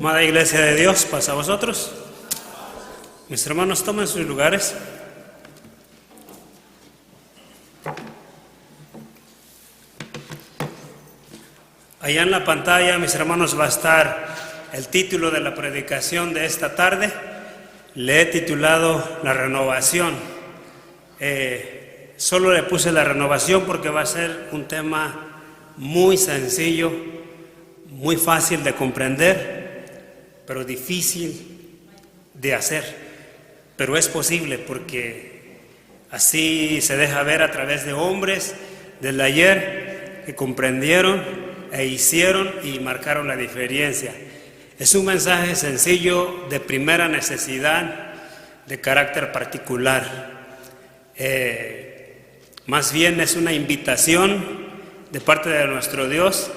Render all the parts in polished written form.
Amada Iglesia de Dios, paz a vosotros. Mis hermanos, tomen sus lugares. Allá en la pantalla, mis hermanos, va a estar el título de la predicación de esta tarde. Le he titulado La Renovación. Solo le puse la renovación porque va a ser un tema muy sencillo, muy fácil de comprender, pero difícil de hacer. Pero es posible porque así se deja ver a través de hombres del ayer que comprendieron e hicieron y marcaron la diferencia. Es un mensaje sencillo, de primera necesidad, de carácter particular. Más bien es una invitación de parte de nuestro Dios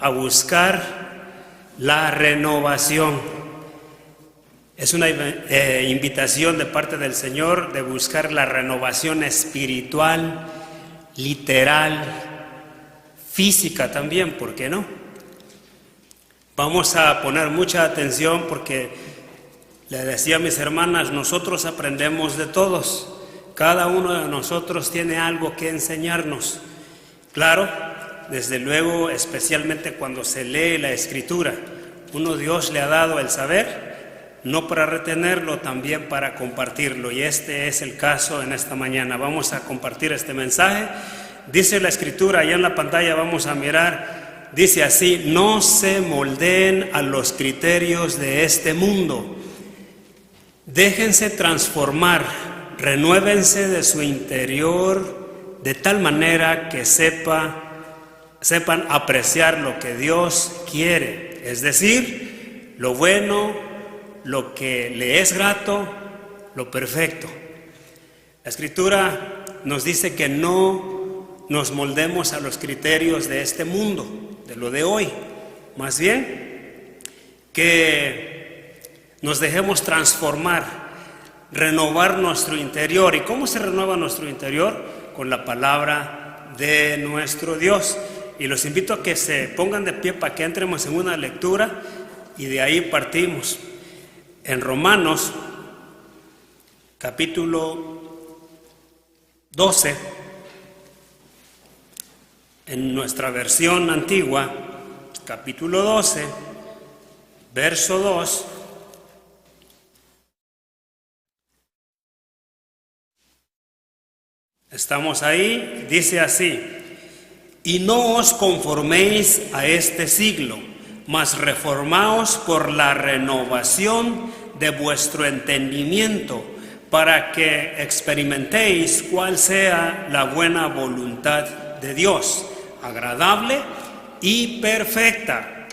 a buscar la renovación. Es una invitación de parte del Señor de buscar la renovación espiritual, literal, física también, ¿por qué no? Vamos a poner mucha atención porque le decía a mis hermanas, nosotros aprendemos de todos. Cada uno de nosotros tiene algo que enseñarnos. Claro, desde luego, especialmente cuando se lee la Escritura. Dios le ha dado el saber, no para retenerlo, también para compartirlo. Y este es el caso en esta mañana. Vamos a compartir este mensaje. Dice la Escritura, allá en la pantalla vamos a mirar, dice así: no se moldeen a los criterios de este mundo. Déjense transformar, renuévense de su interior de tal manera que sepan apreciar lo que Dios quiere, es decir, lo bueno, lo que le es grato, lo perfecto. La Escritura nos dice que no nos moldemos a los criterios de este mundo, de lo de hoy, más bien que nos dejemos transformar, renovar nuestro interior. ¿Y cómo se renueva nuestro interior? Con la palabra de nuestro Dios. Y los invito a que se pongan de pie para que entremos en una lectura y de ahí partimos. En Romanos, capítulo 12, en nuestra versión antigua, capítulo 12, verso 2, estamos ahí, dice así: y no os conforméis a este siglo, mas reformaos por la renovación de vuestro entendimiento, para que experimentéis cuál sea la buena voluntad de Dios, agradable y perfecta.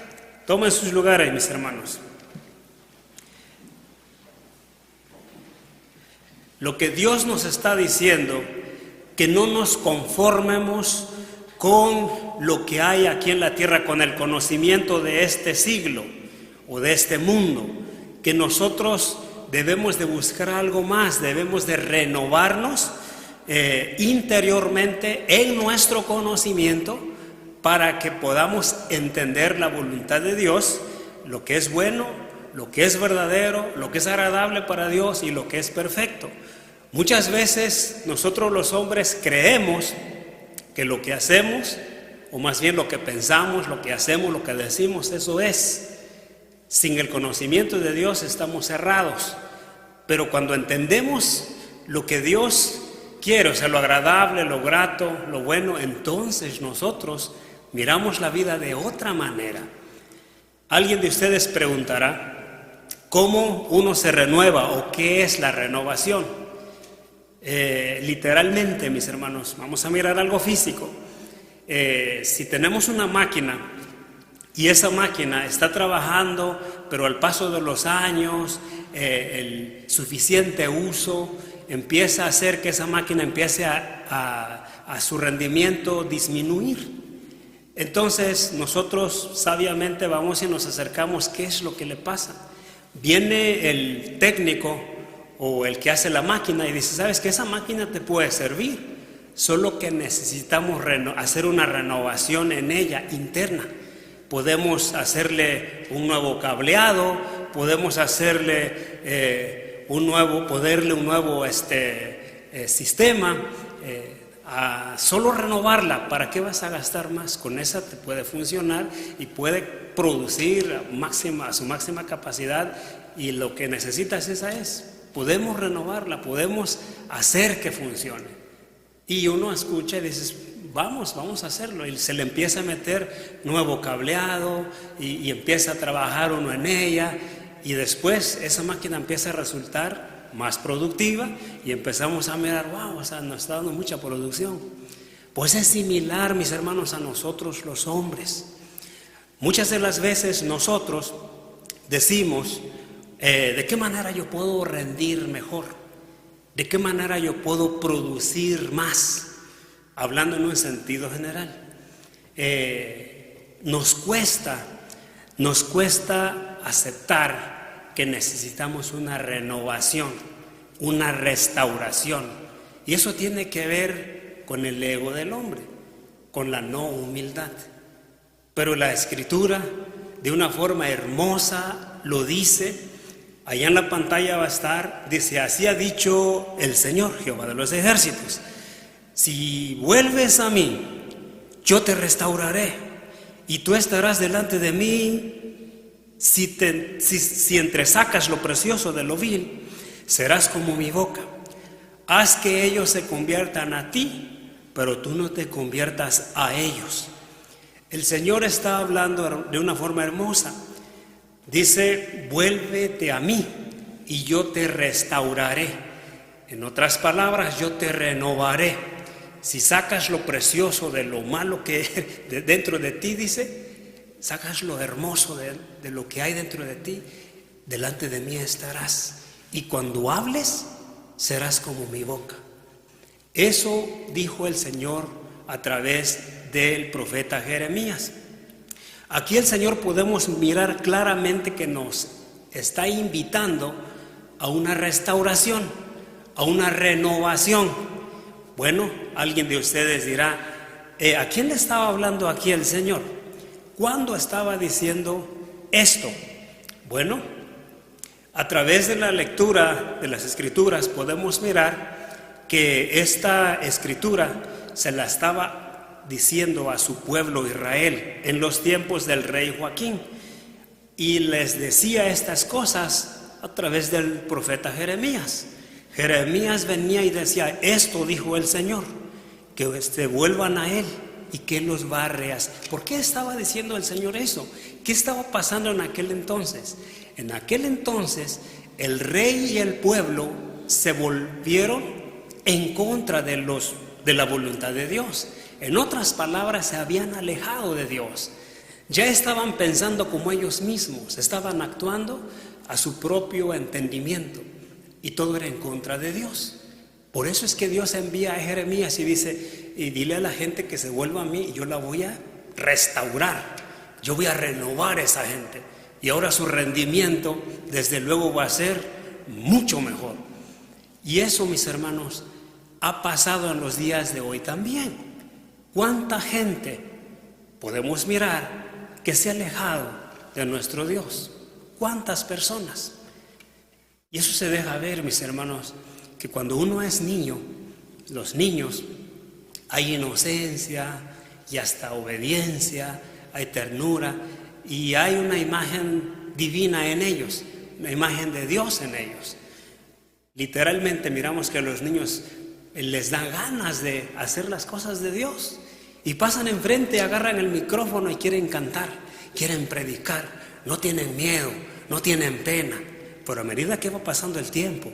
Tomen sus lugares, mis hermanos. Lo que Dios nos está diciendo, que no nos conformemos con lo que hay aquí en la tierra, con el conocimiento de este siglo o de este mundo, que nosotros debemos de buscar algo más, debemos de renovarnos interiormente en nuestro conocimiento para que podamos entender la voluntad de Dios, lo que es bueno, lo que es verdadero, lo que es agradable para Dios y lo que es perfecto. Muchas veces nosotros los hombres creemos que lo que hacemos, o más bien lo que pensamos, lo que hacemos, lo que decimos, eso es. Sin el conocimiento de Dios estamos cerrados. Pero cuando entendemos lo que Dios quiere, o sea, lo agradable, lo grato, lo bueno, entonces nosotros miramos la vida de otra manera. Alguien de ustedes preguntará, ¿cómo uno se renueva o qué es la renovación? Literalmente, mis hermanos, vamos a mirar algo físico. Si tenemos una máquina y esa máquina está trabajando, pero al paso de los años, el suficiente uso empieza a hacer que esa máquina empiece a su rendimiento disminuir. Entonces nosotros sabiamente vamos y nos acercamos, ¿qué es lo que le pasa? Viene el técnico o el que hace la máquina y dice, ¿sabes que esa máquina te puede servir? Solo que necesitamos hacer una renovación en ella interna, podemos hacerle un nuevo cableado, podemos hacerle ponerle un nuevo sistema, a solo renovarla. ¿Para qué vas a gastar más? Con esa te puede funcionar y puede producir a su máxima capacidad, y lo que necesitas esa es. Podemos renovarla, podemos hacer que funcione. Y uno escucha y dices, vamos a hacerlo, y se le empieza a meter nuevo cableado y empieza a trabajar uno en ella, y después esa máquina empieza a resultar más productiva y empezamos a mirar, wow, o sea, nos está dando mucha producción. Pues es similar, mis hermanos, a nosotros los hombres. Muchas de las veces nosotros decimos, ¿de qué manera yo puedo rendir mejor? ¿De qué manera yo puedo producir más? Hablando en un sentido general. Nos cuesta aceptar que necesitamos una renovación, una restauración. Y eso tiene que ver con el ego del hombre, con la no humildad. Pero la Escritura, de una forma hermosa, lo dice. Allá en la pantalla va a estar, dice, así ha dicho el Señor, Jehová de los ejércitos: si vuelves a mí, yo te restauraré, y tú estarás delante de mí. Si entresacas lo precioso de lo vil, serás como mi boca. Haz que ellos se conviertan a ti, pero tú no te conviertas a ellos. El Señor está hablando de una forma hermosa. Dice, vuélvete a mí y yo te restauraré. En otras palabras, yo te renovaré. Si sacas lo precioso de lo malo que dentro de ti, dice, sacas lo hermoso de lo que hay dentro de ti, delante de mí estarás. Y cuando hables, serás como mi boca. Eso dijo el Señor a través del profeta Jeremías. Aquí el Señor podemos mirar claramente que nos está invitando a una restauración, a una renovación. Bueno, alguien de ustedes dirá, ¿a quién le estaba hablando aquí el Señor? ¿Cuándo estaba diciendo esto? Bueno, a través de la lectura de las Escrituras podemos mirar que esta Escritura se la estaba diciendo a su pueblo Israel en los tiempos del rey Joaquín, y les decía estas cosas a través del profeta Jeremías. Jeremías venía y decía, esto dijo el Señor, que vuelvan a Él y que Él los va a rehacer. ¿Por qué estaba diciendo el Señor eso? ¿Qué estaba pasando en aquel entonces? En aquel entonces el rey y el pueblo se volvieron en contra de la voluntad de Dios. En otras palabras, se habían alejado de Dios. Ya estaban pensando como ellos mismos, estaban actuando a su propio entendimiento, y todo era en contra de Dios. Por eso es que Dios envía a Jeremías y dice, y dile a la gente que se vuelva a mí y yo la voy a restaurar, yo voy a renovar a esa gente, y ahora su rendimiento desde luego va a ser mucho mejor. Y eso, mis hermanos, ha pasado en los días de hoy también. ¿Cuánta gente podemos mirar que se ha alejado de nuestro Dios? ¿Cuántas personas? Y eso se deja ver, mis hermanos, que cuando uno es niño, los niños, hay inocencia y hasta obediencia, hay ternura y hay una imagen divina en ellos, una imagen de Dios en ellos. Literalmente miramos que a los niños les da ganas de hacer las cosas de Dios y pasan enfrente, agarran el micrófono y quieren cantar, quieren predicar, no tienen miedo, no tienen pena. Pero a medida que va pasando el tiempo,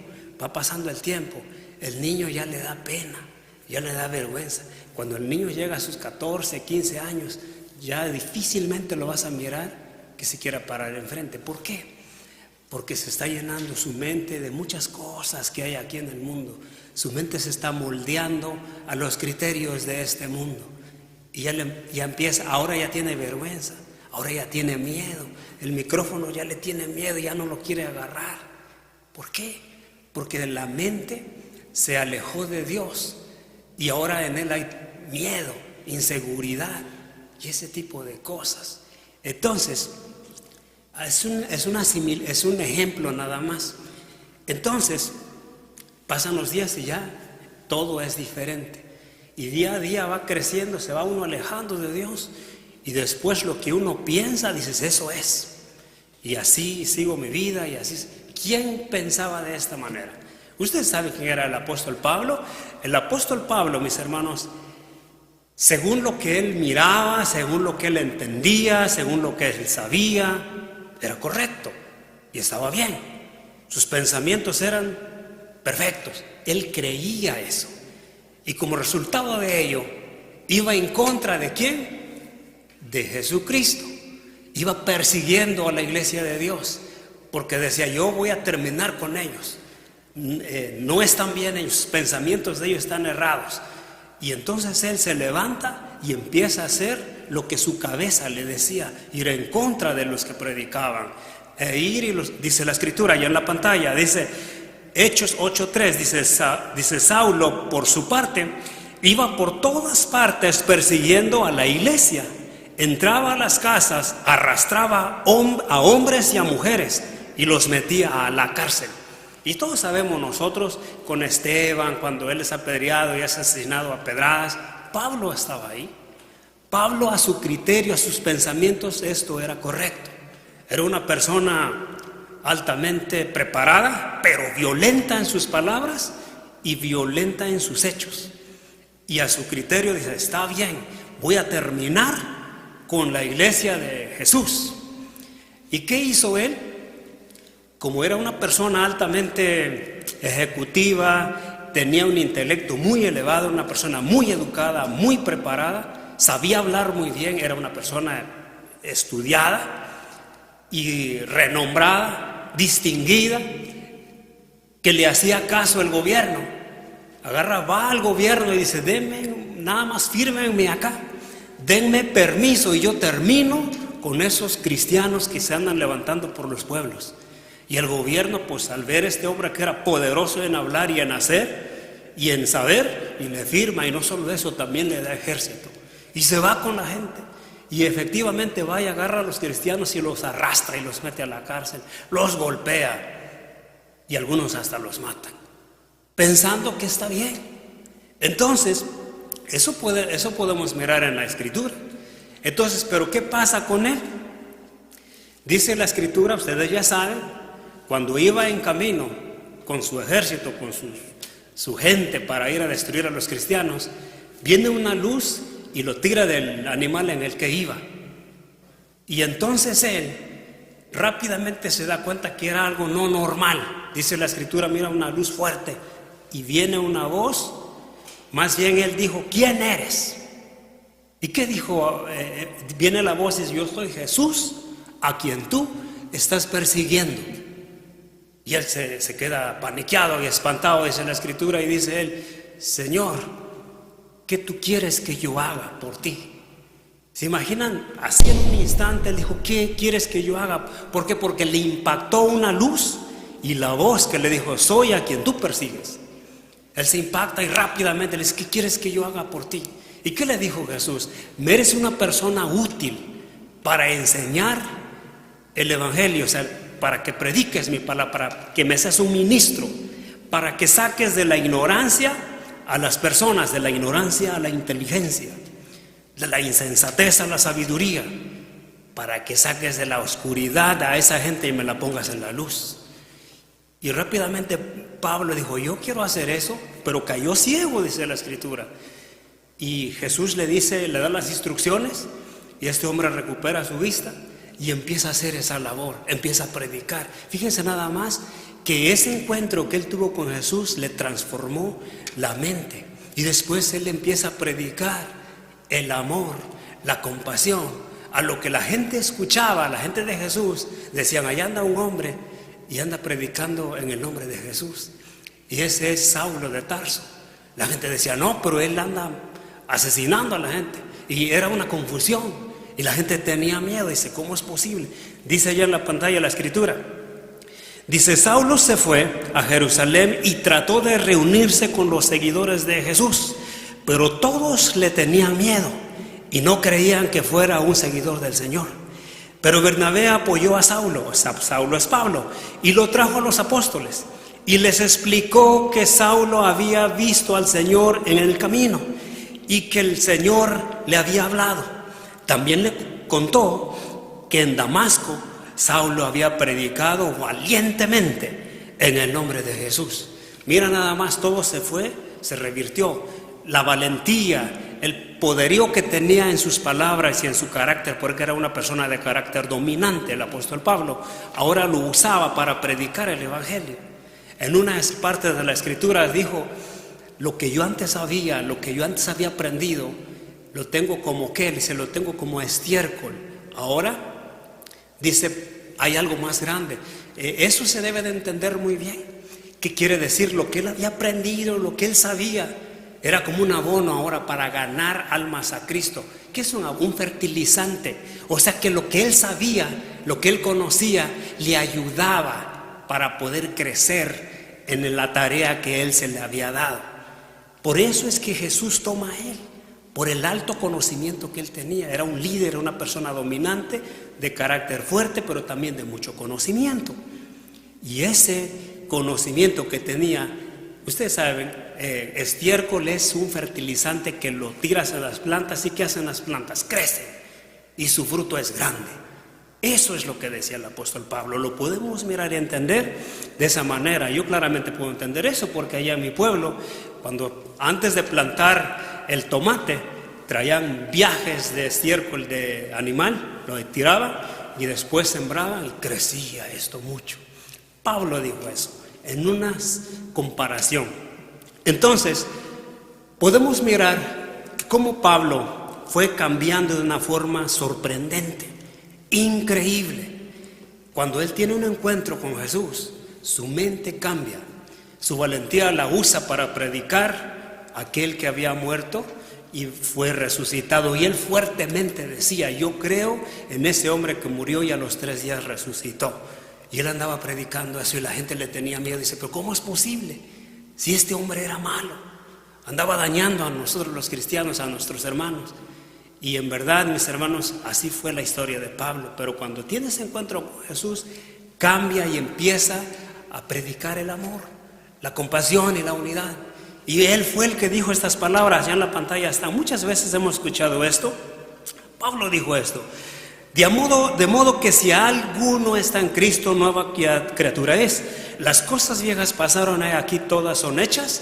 el niño ya le da pena, ya le da vergüenza. Cuando el niño llega a sus 14, 15 años, ya difícilmente lo vas a mirar que se quiera parar enfrente. ¿Por qué? Porque se está llenando su mente de muchas cosas que hay aquí en el mundo. Su mente se está moldeando a los criterios de este mundo. Y ya empieza, ahora ya tiene vergüenza, ahora ya tiene miedo. El micrófono ya le tiene miedo, ya no lo quiere agarrar. ¿Por qué? Porque la mente se alejó de Dios y ahora en él hay miedo, inseguridad y ese tipo de cosas. Entonces, es un ejemplo nada más. Entonces, pasan los días y ya todo es diferente. Y día a día va creciendo, se va uno alejando de Dios. Y después lo que uno piensa, dices, eso es. Y así sigo mi vida y así. ¿Quién pensaba de esta manera? ¿Usted sabe quién era el apóstol Pablo? El apóstol Pablo, mis hermanos, según lo que él miraba, según lo que él entendía, según lo que él sabía, era correcto y estaba bien. Sus pensamientos eran perfectos. Él creía eso. Y como resultado de ello, iba en contra ¿de quién? De Jesucristo. Iba persiguiendo a la iglesia de Dios, porque decía, yo voy a terminar con ellos. No están bien ellos, sus pensamientos de ellos están errados. Y entonces él se levanta y empieza a hacer lo que su cabeza le decía, ir en contra de los que predicaban. Dice la escritura, ya en la pantalla, dice Hechos 8:3, dice Saulo, por su parte, iba por todas partes persiguiendo a la iglesia. Entraba a las casas, arrastraba a hombres y a mujeres y los metía a la cárcel. Y todos sabemos nosotros, con Esteban, cuando él es apedreado y es asesinado a pedradas, Pablo estaba ahí. Pablo, a su criterio, a sus pensamientos, esto era correcto. Era una persona altamente preparada, pero violenta en sus palabras y violenta en sus hechos. Y a su criterio dice, está bien, voy a terminar con la iglesia de Jesús. ¿Y qué hizo él? Como era una persona altamente ejecutiva, tenía un intelecto muy elevado, una persona muy educada, muy preparada, sabía hablar muy bien, era una persona estudiada y renombrada, distinguida, que le hacía caso el gobierno. Va al gobierno y dice, denme, nada más fírmenme acá, denme permiso y yo termino con esos cristianos que se andan levantando por los pueblos. Y el gobierno, pues al ver este hombre que era poderoso en hablar y en hacer y en saber, y le firma, y no solo eso, también le da ejército. Y se va con la gente. Y efectivamente va y agarra a los cristianos y los arrastra y los mete a la cárcel, los golpea y algunos hasta los matan, pensando que está bien. Entonces, eso podemos mirar en la escritura. Entonces, ¿pero qué pasa con él? Dice la escritura, ustedes ya saben, cuando iba en camino con su ejército, con su gente para ir a destruir a los cristianos, viene una luz y lo tira del animal en el que iba. Y entonces él rápidamente se da cuenta que era algo no normal. Dice la escritura, mira una luz fuerte y viene una voz. Más bien él dijo, ¿quién eres? ¿Y qué dijo? Viene la voz y dice, yo soy Jesús, a quien tú estás persiguiendo. Y él se queda paniqueado y espantado, dice la escritura, y dice él, Señor, ¿qué tú quieres que yo haga por ti? ¿Se imaginan? Así en un instante él dijo, ¿qué quieres que yo haga? ¿Por qué? Porque le impactó una luz y la voz que le dijo, soy a quien tú persigues. Él se impacta y rápidamente le dice, ¿qué quieres que yo haga por ti? ¿Y qué le dijo Jesús? Me eres una persona útil para enseñar el evangelio, o sea, para que prediques mi palabra, para que me seas un ministro, para que saques de la ignorancia a las personas, de la ignorancia a la inteligencia, de la insensatez a la sabiduría, para que saques de la oscuridad a esa gente y me la pongas en la luz. Y rápidamente Pablo dijo, yo quiero hacer eso, pero cayó ciego, dice la escritura. Y Jesús le da las instrucciones y este hombre recupera su vista y empieza a hacer esa labor, empieza a predicar. Fíjense nada más que ese encuentro que él tuvo con Jesús le transformó la mente. Y después él empieza a predicar el amor, la compasión. A lo que la gente escuchaba, la gente de Jesús, decían, allá anda un hombre y anda predicando en el nombre de Jesús. Y ese es Saulo de Tarso. La gente decía, no, pero él anda asesinando a la gente. Y era una confusión. Y la gente tenía miedo. Dice, ¿cómo es posible? Dice allá en la pantalla la escritura. Dice, Saulo se fue a Jerusalén y trató de reunirse con los seguidores de Jesús. Pero todos le tenían miedo y no creían que fuera un seguidor del Señor. Pero Bernabé apoyó a Saulo, o sea, Saulo es Pablo, y lo trajo a los apóstoles. Y les explicó que Saulo había visto al Señor en el camino y que el Señor le había hablado. También le contó que en Damasco Saulo había predicado valientemente en el nombre de Jesús. Mira nada más, todo se revirtió. La valentía, el poderío que tenía en sus palabras y en su carácter, porque era una persona de carácter dominante, el apóstol Pablo, ahora lo usaba para predicar el evangelio. En una parte de la escritura dijo: lo que yo antes sabía, lo que yo antes había aprendido, lo tengo como que, dice, lo tengo como estiércol. Ahora, dice, hay algo más grande. Eso se debe de entender muy bien. ¿Qué quiere decir? Lo que él había aprendido, lo que él sabía, era como un abono ahora para ganar almas a Cristo. ¿Qué es un fertilizante? O sea que lo que él sabía, lo que él conocía, le ayudaba para poder crecer en la tarea que él se le había dado. Por eso es que Jesús toma a él, por el alto conocimiento que él tenía. Era un líder, una persona dominante, de carácter fuerte, pero también de mucho conocimiento. Y ese conocimiento que tenía, ustedes saben, estiércol es un fertilizante que lo tiras a las plantas. ¿Y qué hacen las plantas? Crecen y su fruto es grande. Eso es lo que decía el apóstol Pablo. Lo podemos mirar y entender de esa manera. Yo claramente puedo entender eso, porque allá en mi pueblo, cuando antes de plantar el tomate, traían viajes de estiércol de animal, lo tiraban y después sembraban y crecía esto mucho. Pablo dijo eso en una comparación. Entonces, podemos mirar cómo Pablo fue cambiando de una forma sorprendente, increíble. Cuando él tiene un encuentro con Jesús, su mente cambia, su valentía la usa para predicar a aquel que había muerto y fue resucitado. Y él fuertemente decía: yo creo en ese hombre que murió y a los 3 días resucitó. Y él andaba predicando eso y la gente le tenía miedo. Dice: pero ¿cómo es posible? Si este hombre era malo, andaba dañando a nosotros los cristianos, a nuestros hermanos. Y en verdad, mis hermanos, así fue la historia de Pablo. Pero cuando tiene ese encuentro con Jesús, cambia y empieza a predicar el amor, la compasión y la unidad. Y él fue el que dijo estas palabras. Ya en la pantalla está. Muchas veces hemos escuchado esto. Pablo dijo esto: de modo que si alguno está en Cristo, nueva criatura es. Las cosas viejas pasaron, aquí todas son hechas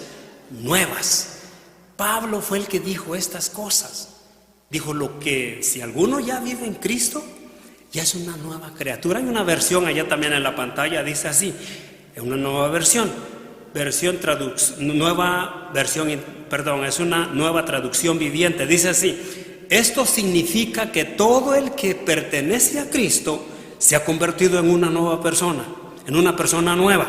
nuevas. Pablo fue el que dijo estas cosas. Dijo: lo que si alguno ya vive en Cristo, ya es una nueva criatura. Hay una versión allá también en la pantalla, dice así, es una nueva versión, es una nueva traducción viviente. Dice así: esto significa que todo el que pertenece a Cristo se ha convertido en una nueva persona, en una persona nueva.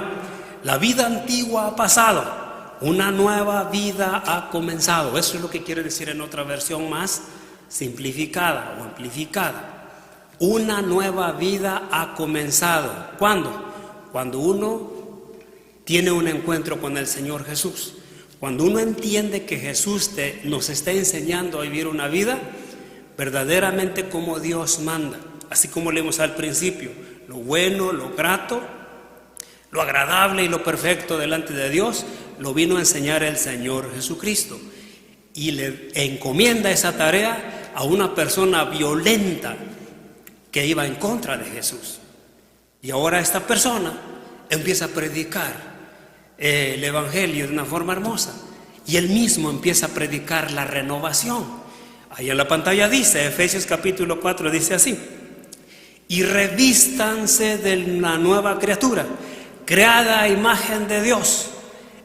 La vida antigua ha pasado, una nueva vida ha comenzado. Eso es lo que quiere decir en otra versión más simplificada o amplificada. Una nueva vida ha comenzado. ¿Cuándo? Cuando uno tiene un encuentro con el Señor Jesús. Cuando uno entiende que Jesús nos está enseñando a vivir una vida verdaderamente como Dios manda, así como leímos al principio, lo bueno, lo grato, lo agradable y lo perfecto delante de Dios, lo vino a enseñar el Señor Jesucristo. Y le encomienda esa tarea a una persona violenta que iba en contra de Jesús. Y ahora esta persona empieza a predicar el evangelio de una forma hermosa, y él mismo empieza a predicar la renovación. Ahí en la pantalla dice, Efesios capítulo 4 dice así: y revístanse de la nueva criatura, creada a imagen de Dios,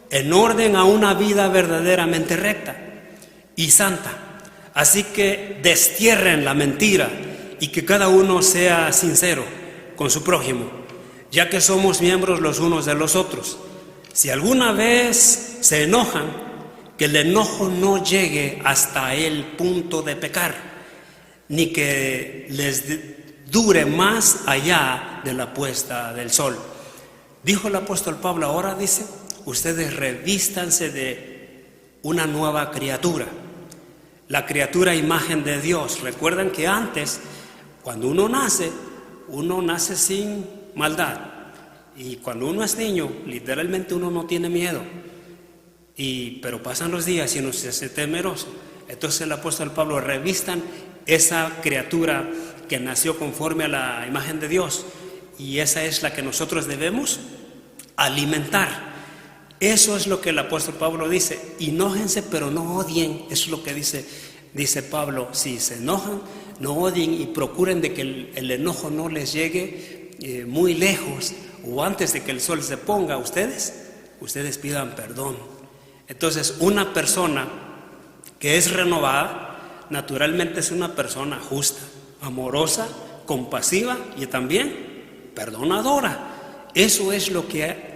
en orden a una vida verdaderamente recta y santa. Así que destierren la mentira y que cada uno sea sincero con su prójimo, ya que somos miembros los unos de los otros. Si alguna vez se enojan, que el enojo no llegue hasta el punto de pecar, ni que les dure más allá de la puesta del sol. Dijo el apóstol Pablo, ahora dice, ustedes revístanse de una nueva criatura, la criatura imagen de Dios. Recuerdan que antes, cuando uno nace, uno nace sin maldad. Y cuando uno es niño, literalmente uno no tiene miedo. Pero pasan los días y uno se hace temeroso. Entonces el apóstol Pablo: revistan esa criatura que nació conforme a la imagen de Dios, y esa es la que nosotros debemos alimentar. Eso es lo que el apóstol Pablo dice: enójense pero no odien. Eso es lo que dice Pablo: si se enojan, no odien, y procuren de que el enojo no les llegue muy lejos, o antes de que el sol se ponga, ustedes pidan perdón. Entonces, una persona que es renovada naturalmente es una persona justa, amorosa, compasiva y también perdonadora. Eso es lo que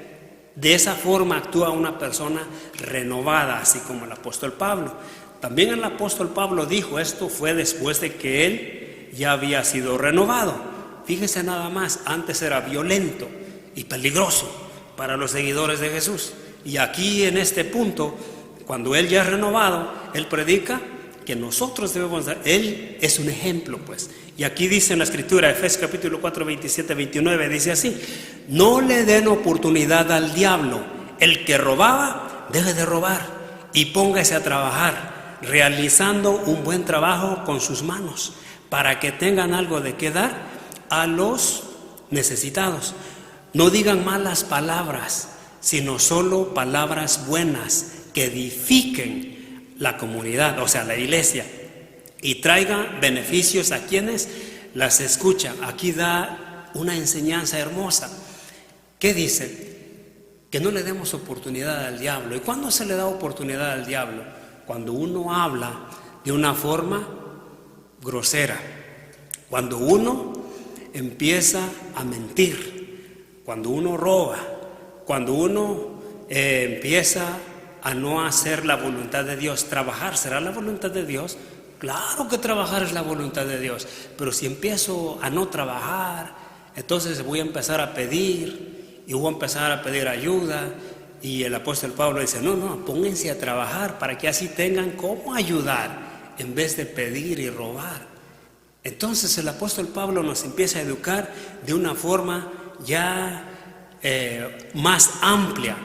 de esa forma actúa una persona renovada, así como el apóstol Pablo. También el apóstol Pablo dijo: esto fue después de que él ya había sido renovado. Fíjese nada más, antes era violento y peligroso para los seguidores de Jesús. Y aquí en este punto, cuando él ya es renovado, él predica que nosotros debemos dar. Él es un ejemplo, pues. Y aquí dice en la escritura, Efesios capítulo 4, 27, 29, dice así: no le den oportunidad al diablo. El que robaba, deje de robar y póngase a trabajar, realizando un buen trabajo con sus manos, para que tengan algo de qué dar a los necesitados. No digan malas palabras, sino solo palabras buenas que edifiquen la comunidad, o sea, la iglesia, y traigan beneficios a quienes las escuchan. Aquí da una enseñanza hermosa. ¿Qué dice? Que no le demos oportunidad al diablo. ¿Y cuándo se le da oportunidad al diablo? Cuando uno habla de una forma grosera, cuando uno empieza a mentir, cuando uno roba, cuando uno empieza a no hacer la voluntad de Dios. ¿Trabajar será la voluntad de Dios? Claro que trabajar es la voluntad de Dios, pero si empiezo a no trabajar, entonces voy a empezar a pedir y voy a empezar a pedir ayuda. Y el apóstol Pablo dice: no, pónganse a trabajar para que así tengan cómo ayudar en vez de pedir y robar. Entonces el apóstol Pablo nos empieza a educar de una forma ya más amplia.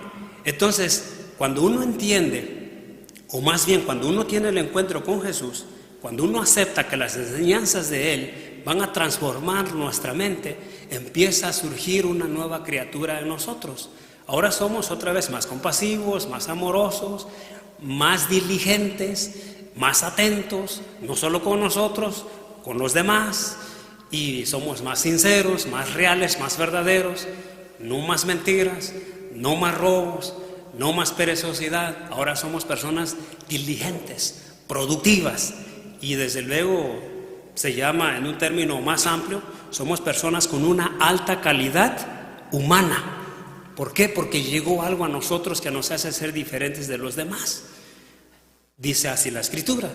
Entonces, cuando uno entiende, o más bien cuando uno tiene el encuentro con Jesús, cuando uno acepta que las enseñanzas de Él van a transformar nuestra mente, empieza a surgir una nueva criatura en nosotros. Ahora somos otra vez más compasivos, más amorosos, más diligentes, más atentos, no solo con nosotros, con los demás, y somos más sinceros, más reales, más verdaderos. No más mentiras, no más robos, no más perezosidad. Ahora somos personas diligentes, productivas, y desde luego se llama, en un término más amplio, somos personas con una alta calidad humana. ¿Por qué? Porque llegó algo a nosotros que nos hace ser diferentes de los demás. Dice así la escritura,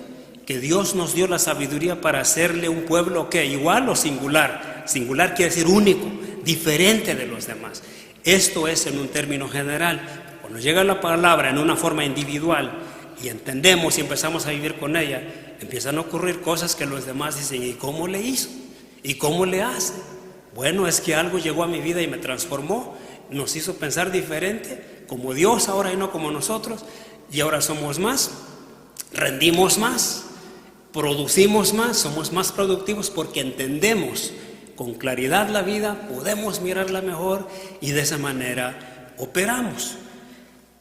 que Dios nos dio la sabiduría para hacerle un pueblo que igual o singular. Singular quiere decir único, diferente de los demás. Esto es en un término general. Cuando llega la palabra en una forma individual y entendemos y empezamos a vivir con ella, empiezan a ocurrir cosas que los demás dicen: ¿y cómo le hizo? ¿Y cómo le hace? Bueno, es que algo llegó a mi vida y me transformó, nos hizo pensar diferente, como Dios ahora y no como nosotros, y ahora somos más, rendimos más, producimos más, somos más productivos porque entendemos con claridad la vida, podemos mirarla mejor y de esa manera operamos.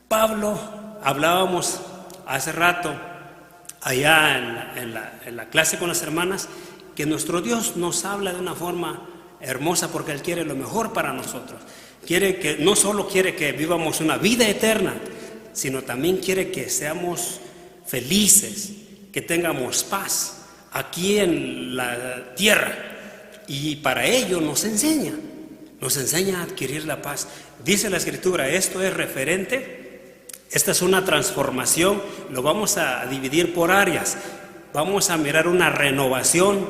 Pablo, hablábamos hace rato allá en la clase con las hermanas, que nuestro Dios nos habla de una forma hermosa porque Él quiere lo mejor para nosotros. No solo quiere que vivamos una vida eterna, sino también quiere que seamos felices, que tengamos paz aquí en la tierra. Y para ello nos enseña a adquirir la paz. Dice la escritura, esto es referente, esta es una transformación, lo vamos a dividir por áreas. Vamos a mirar una renovación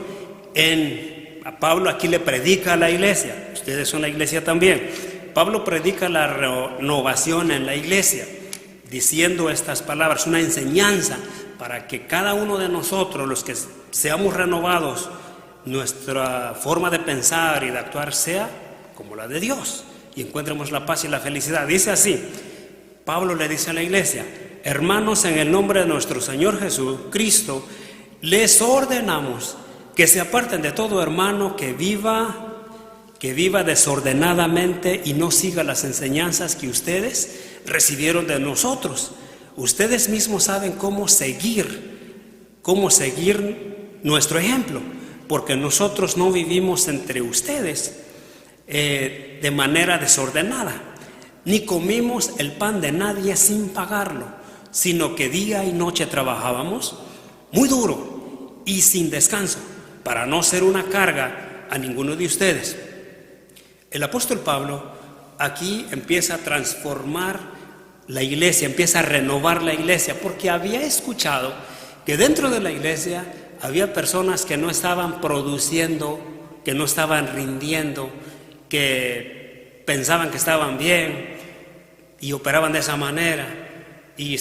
a Pablo aquí le predica a la iglesia, ustedes son la iglesia también. Pablo predica la renovación en la iglesia, diciendo estas palabras, una enseñanza para que cada uno de nosotros, los que seamos renovados, nuestra forma de pensar y de actuar sea como la de Dios y encontremos la paz y la felicidad. Dice así, Pablo le dice a la iglesia: hermanos, en el nombre de nuestro Señor Jesucristo, les ordenamos que se aparten de todo hermano que viva desordenadamente y no siga las enseñanzas que ustedes recibieron de nosotros. Ustedes mismos saben cómo seguir nuestro ejemplo, porque nosotros no vivimos entre ustedes de manera desordenada, ni comimos el pan de nadie sin pagarlo, sino que día y noche trabajábamos muy duro y sin descanso, para no ser una carga a ninguno de ustedes. El apóstol Pablo aquí empieza a transformar la iglesia, empieza a renovar la iglesia, porque había escuchado que dentro de la iglesia había personas que no estaban produciendo, que no estaban rindiendo, que pensaban que estaban bien y operaban de esa manera. Y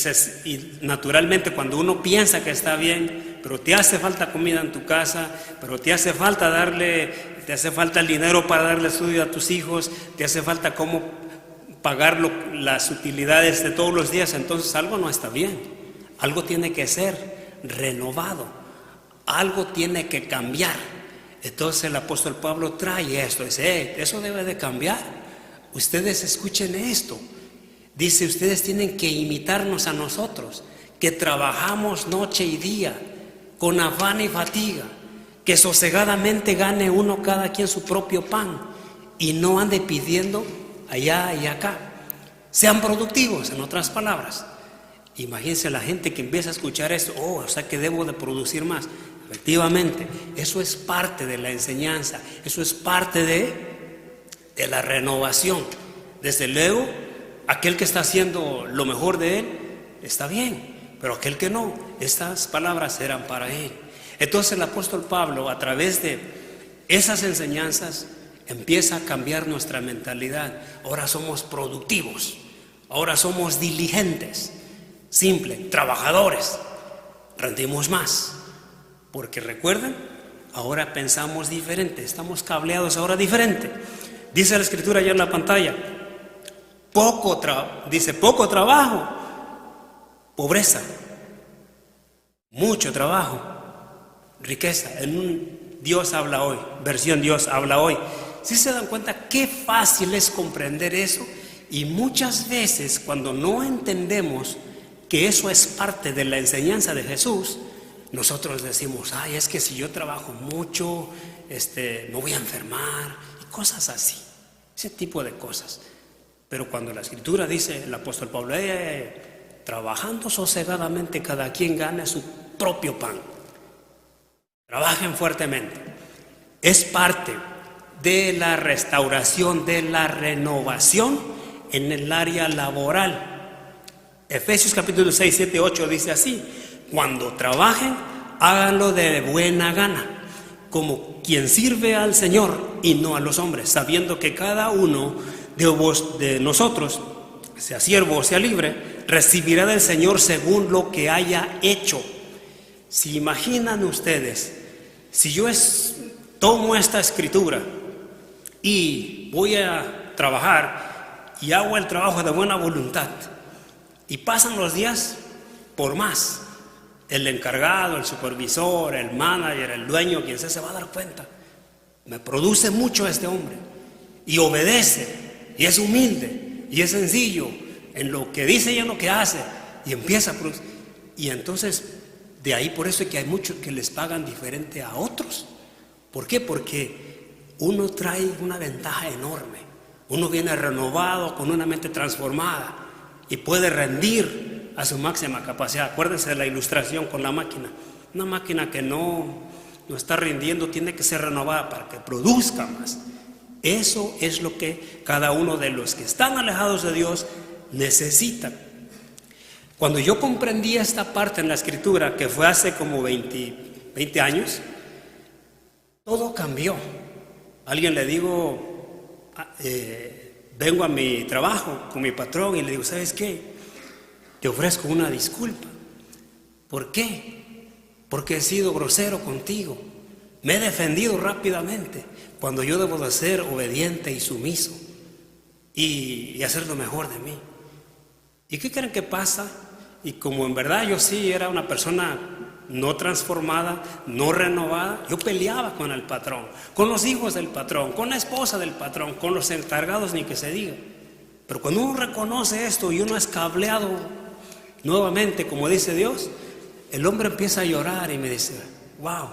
naturalmente cuando uno piensa que está bien, pero te hace falta comida en tu casa, pero te hace falta el dinero para darle estudio a tus hijos, te hace falta cómo pagar las utilidades de todos los días, entonces algo no está bien, algo tiene que ser renovado, algo tiene que cambiar. Entonces el apóstol Pablo trae esto, dice: eso debe de cambiar, ustedes escuchen esto. Dice, ustedes tienen que imitarnos a nosotros, que trabajamos noche y día, con afán y fatiga, que sosegadamente gane uno cada quien su propio pan y no ande pidiendo allá y acá. Sean productivos, en otras palabras. Imagínense la gente que empieza a escuchar esto: o sea que debo de producir más. Efectivamente, eso es parte de la enseñanza, eso es parte de la renovación. Desde luego, aquel que está haciendo lo mejor de él está bien, pero aquel que no, estas palabras eran para él. Entonces el apóstol Pablo, a través de esas enseñanzas, empieza a cambiar nuestra mentalidad. Ahora somos productivos, ahora somos diligentes, simple, trabajadores, rendimos más, porque recuerden, ahora pensamos diferente, estamos cableados ahora diferente. Dice la escritura allá en la pantalla: poco trabajo, pobreza; mucho trabajo, riqueza. Dios habla hoy, versión Dios habla hoy. ¿Sí se dan cuenta qué fácil es comprender eso? Y muchas veces cuando no entendemos que eso es parte de la enseñanza de Jesús, nosotros decimos: ay, es que si yo trabajo mucho, me voy a enfermar, y cosas así, ese tipo de cosas. Pero cuando la escritura dice, el apóstol Pablo, trabajando sosegadamente cada quien gane su propio pan, trabajen fuertemente, es parte de la restauración, de la renovación en el área laboral. Efesios capítulo 6, 7, 8 dice así: cuando trabajen, háganlo de buena gana, como quien sirve al Señor y no a los hombres, sabiendo que cada uno de nosotros, sea siervo o sea libre, recibirá del Señor según lo que haya hecho. Si imaginan ustedes, si yo tomo esta escritura y voy a trabajar y hago el trabajo de buena voluntad, y pasan los días por más, el encargado, el supervisor, el manager, el dueño, quien sea, se va a dar cuenta: me produce mucho este hombre, y obedece, y es humilde, y es sencillo en lo que dice y en lo que hace, y empieza a producir. Y entonces, de ahí, por eso es que hay muchos que les pagan diferente a otros. ¿Por qué? Porque uno trae una ventaja enorme, uno viene renovado, con una mente transformada, y puede rendir a su máxima capacidad. Acuérdense de la ilustración con la máquina. Una máquina que no está rindiendo tiene que ser renovada para que produzca más. Eso es lo que cada uno de los que están alejados de Dios necesita. Cuando yo comprendí esta parte en la escritura, que fue hace como 20 años, todo cambió. A alguien le digo, vengo a mi trabajo con mi patrón y le digo: ¿sabes qué? Te ofrezco una disculpa. ¿Por qué? Porque he sido grosero contigo. Me he defendido rápidamente cuando yo debo de ser obediente y sumiso y hacer lo mejor de mí. ¿Y qué creen que pasa? Y como en verdad yo sí era una persona no transformada, no renovada, yo peleaba con el patrón, con los hijos del patrón, con la esposa del patrón, con los encargados, ni que se diga. Pero cuando uno reconoce esto y uno es cableado nuevamente, como dice Dios, el hombre empieza a llorar y me dice: wow,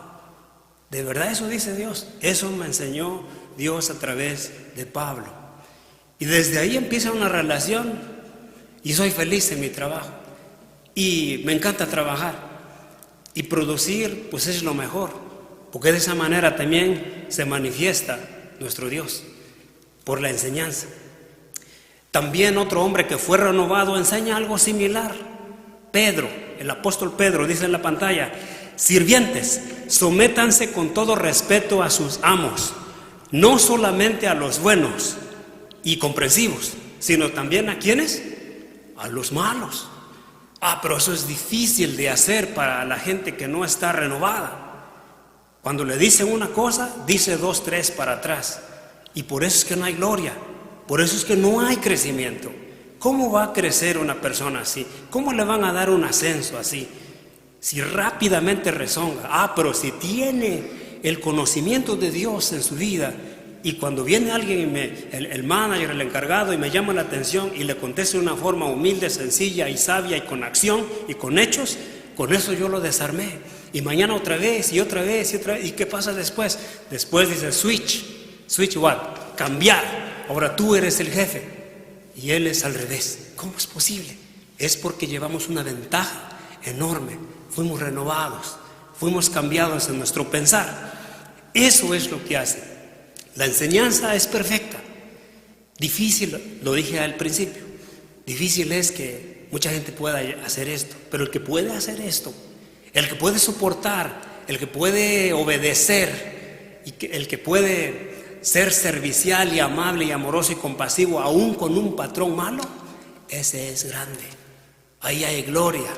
¿de verdad eso dice Dios? Eso me enseñó Dios a través de Pablo. Y desde ahí empieza una relación y soy feliz en mi trabajo. Y me encanta trabajar. Y producir, pues es lo mejor, porque de esa manera también se manifiesta nuestro Dios, por la enseñanza. También otro hombre que fue renovado enseña algo similar. Pedro, el apóstol Pedro, dice en la pantalla: sirvientes, sométanse con todo respeto a sus amos, no solamente a los buenos y comprensivos, sino también a ¿quiénes? A los malos. Pero eso es difícil de hacer para la gente que no está renovada. Cuando le dicen una cosa, dice 2, 3 para atrás. Y por eso es que no hay gloria, por eso es que no hay crecimiento. ¿Cómo va a crecer una persona así? ¿Cómo le van a dar un ascenso así? Si rápidamente rezonga. Pero si tiene el conocimiento de Dios en su vida, y cuando viene alguien, el manager, el encargado, y me llama la atención y le contesto de una forma humilde, sencilla y sabia y con acción y con hechos, con eso yo lo desarmé. Y mañana otra vez y otra vez y otra vez. ¿Y qué pasa después? Después dice switch what? Cambiar. Ahora tú eres el jefe y él es al revés. ¿Cómo es posible? Es porque llevamos una ventaja enorme. Fuimos renovados, fuimos cambiados en nuestro pensar. Eso es lo que hace. La enseñanza es perfecta. Difícil, lo dije al principio, difícil es que mucha gente pueda hacer esto, pero el que puede hacer esto, el que puede soportar, el que puede obedecer, y el que puede ser servicial y amable y amoroso y compasivo aún con un patrón malo, ese es grande. Ahí hay gloria,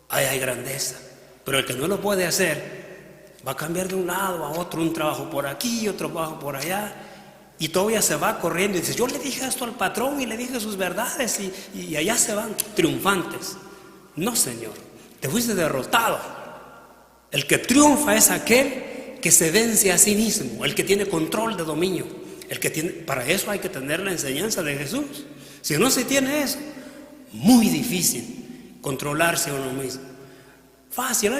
ahí hay grandeza. Pero el que no lo puede hacer va a cambiar de un lado a otro, un trabajo por aquí, otro trabajo por allá, y todavía se va corriendo y dice: yo le dije esto al patrón y le dije sus verdades, y allá se van triunfantes. No, Señor, te fuiste derrotado. El que triunfa es aquel que se vence a sí mismo, el que tiene control de dominio, para eso hay que tener la enseñanza de Jesús. Si no se tiene eso, muy difícil controlarse a uno mismo. Fácil,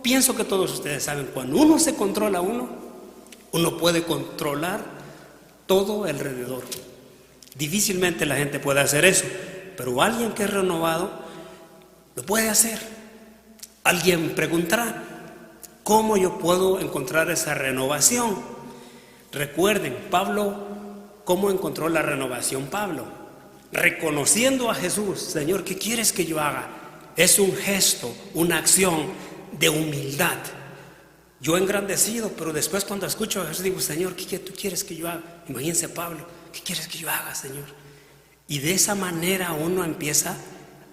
pienso que todos ustedes saben, cuando uno se controla uno puede controlar todo alrededor. Difícilmente la gente puede hacer eso, pero alguien que es renovado lo puede hacer. Alguien preguntará: ¿cómo yo puedo encontrar esa renovación? Recuerden, Pablo, ¿cómo encontró la renovación Pablo? Reconociendo a Jesús. Señor, ¿qué quieres que yo haga? Es un gesto, una acción de humildad. Yo engrandecido, pero después cuando escucho a Jesús digo: Señor, ¿qué tú quieres que yo haga? Imagínense Pablo: ¿qué quieres que yo haga, Señor? Y de esa manera uno empieza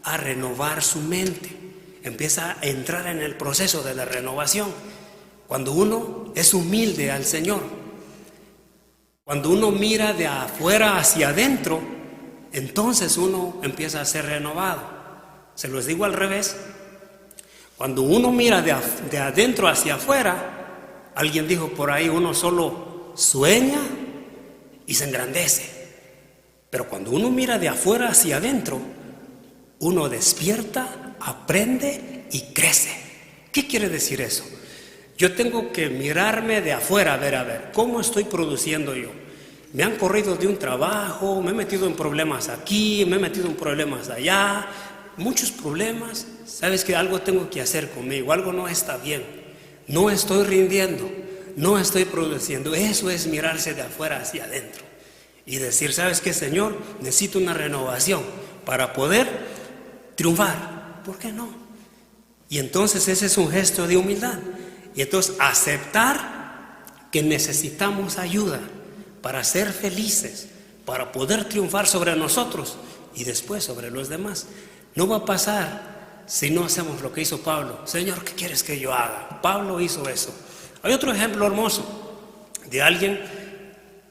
a renovar su mente, empieza a entrar en el proceso de la renovación. Cuando uno es humilde al Señor, cuando uno mira de afuera hacia adentro, entonces uno empieza a ser renovado. Se los digo al revés. Cuando uno mira de adentro hacia afuera, alguien dijo por ahí, uno solo sueña y se engrandece. Pero cuando uno mira de afuera hacia adentro, uno despierta, aprende y crece. ¿Qué quiere decir eso? Yo tengo que mirarme de afuera, a ver, ¿cómo estoy produciendo yo? Me han corrido de un trabajo, me he metido en problemas aquí, me he metido en problemas allá, muchos problemas. Sabes que algo tengo que hacer conmigo, algo no está bien, no estoy rindiendo, no estoy produciendo. Eso es mirarse de afuera hacia adentro y decir: ¿sabes qué, Señor? Necesito una renovación para poder triunfar. ¿Por qué no? Y entonces ese es un gesto de humildad. Y entonces aceptar que necesitamos ayuda para ser felices, para poder triunfar sobre nosotros y después sobre los demás. No va a pasar si no hacemos lo que hizo Pablo. Señor, ¿qué quieres que yo haga? Pablo hizo eso. Hay otro ejemplo hermoso de alguien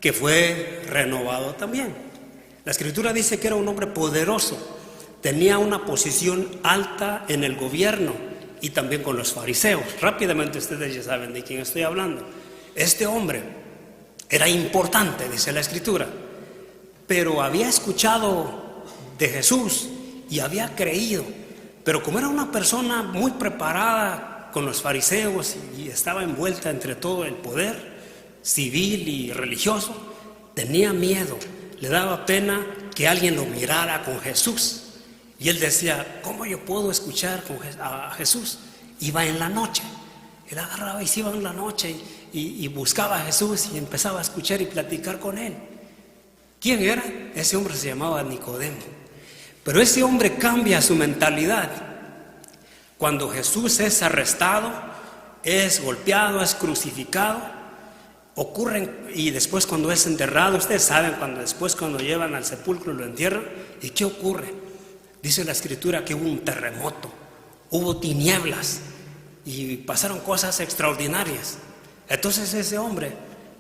que fue renovado también. La Escritura dice que era un hombre poderoso, tenía una posición alta en el gobierno y también con los fariseos. Rápidamente ustedes ya saben de quién estoy hablando. Este hombre era importante, dice la Escritura, pero había escuchado de Jesús y había creído. Pero como era una persona muy preparada con los fariseos y estaba envuelta entre todo el poder civil y religioso, tenía miedo, le daba pena que alguien lo mirara con Jesús. Y él decía, ¿cómo yo puedo escuchar a Jesús? Iba en la noche, él agarraba y se iba en la noche y buscaba a Jesús y empezaba a escuchar y platicar con él. ¿Quién era? Ese hombre se llamaba Nicodemo. Pero ese hombre cambia su mentalidad. Cuando Jesús es arrestado, es golpeado, es crucificado, ocurren, y después cuando es enterrado, ustedes saben, cuando llevan al sepulcro lo entierran, ¿y qué ocurre? Dice la Escritura que hubo un terremoto, hubo tinieblas y pasaron cosas extraordinarias. Entonces ese hombre,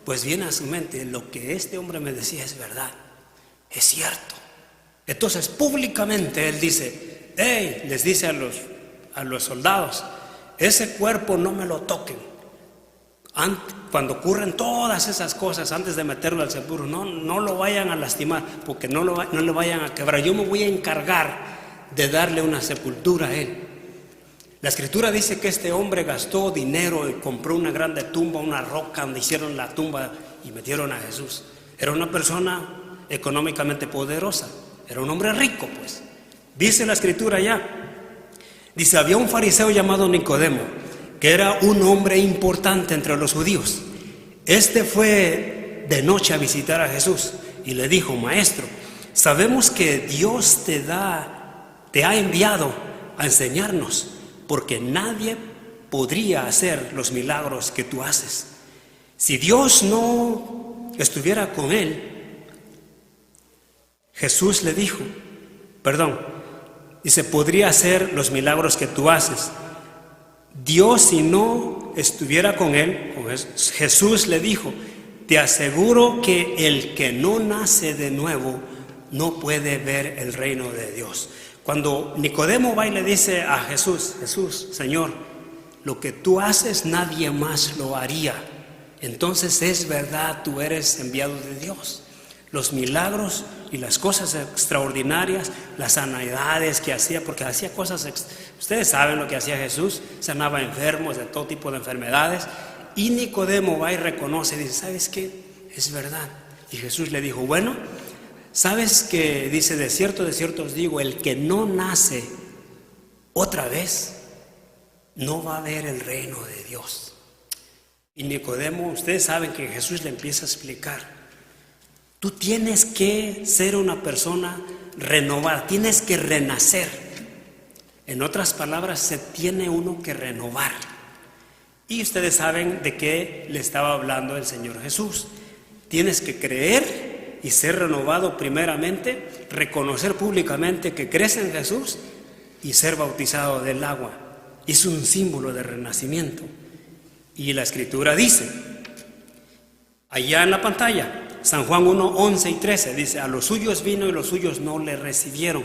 pues viene a su mente, lo que este hombre me decía es verdad, es cierto. Entonces públicamente él dice, hey, les dice a los soldados, ese cuerpo no me lo toquen. Cuando ocurren todas esas cosas, antes de meterlo al sepulcro, no lo vayan a lastimar, porque no le vayan a quebrar. Yo me voy a encargar de darle una sepultura a él. La Escritura dice que este hombre gastó dinero y compró una grande tumba, una roca donde hicieron la tumba y metieron a Jesús. Era una persona económicamente poderosa, era un hombre rico, pues. Dice la Escritura ya, dice, había un fariseo llamado Nicodemo, que era un hombre importante entre los judíos. Este fue de noche a visitar a Jesús y le dijo, maestro, sabemos que Dios te ha enviado a enseñarnos, porque nadie podría hacer los milagros que tú haces. Si Dios no estuviera con él, Jesús le dijo, dice, podría hacer los milagros que tú haces. Dios, si no estuviera con él, Jesús le dijo, te aseguro que el que no nace de nuevo no puede ver el reino de Dios. Cuando Nicodemo va y le dice a Jesús, Señor, lo que tú haces nadie más lo haría. Entonces es verdad, tú eres enviado de Dios. Los milagros y las cosas extraordinarias, las sanidades que hacía, porque hacía cosas, ustedes saben lo que hacía Jesús, sanaba enfermos de todo tipo de enfermedades, y Nicodemo va y reconoce, dice, ¿sabes qué? Es verdad. Y Jesús le dijo, bueno, ¿sabes que dice, de cierto os digo, el que no nace otra vez, no va a ver el reino de Dios? Y Nicodemo, ustedes saben que Jesús le empieza a explicar, tú tienes que ser una persona renovada, tienes que renacer. En otras palabras, se tiene uno que renovar. Y ustedes saben de qué le estaba hablando el Señor Jesús. Tienes que creer y ser renovado primeramente, reconocer públicamente que crees en Jesús y ser bautizado del agua. Es un símbolo de renacimiento. Y la Escritura dice, allá en la pantalla, San Juan 1, 11 y 13, dice, a los suyos vino y los suyos no le recibieron,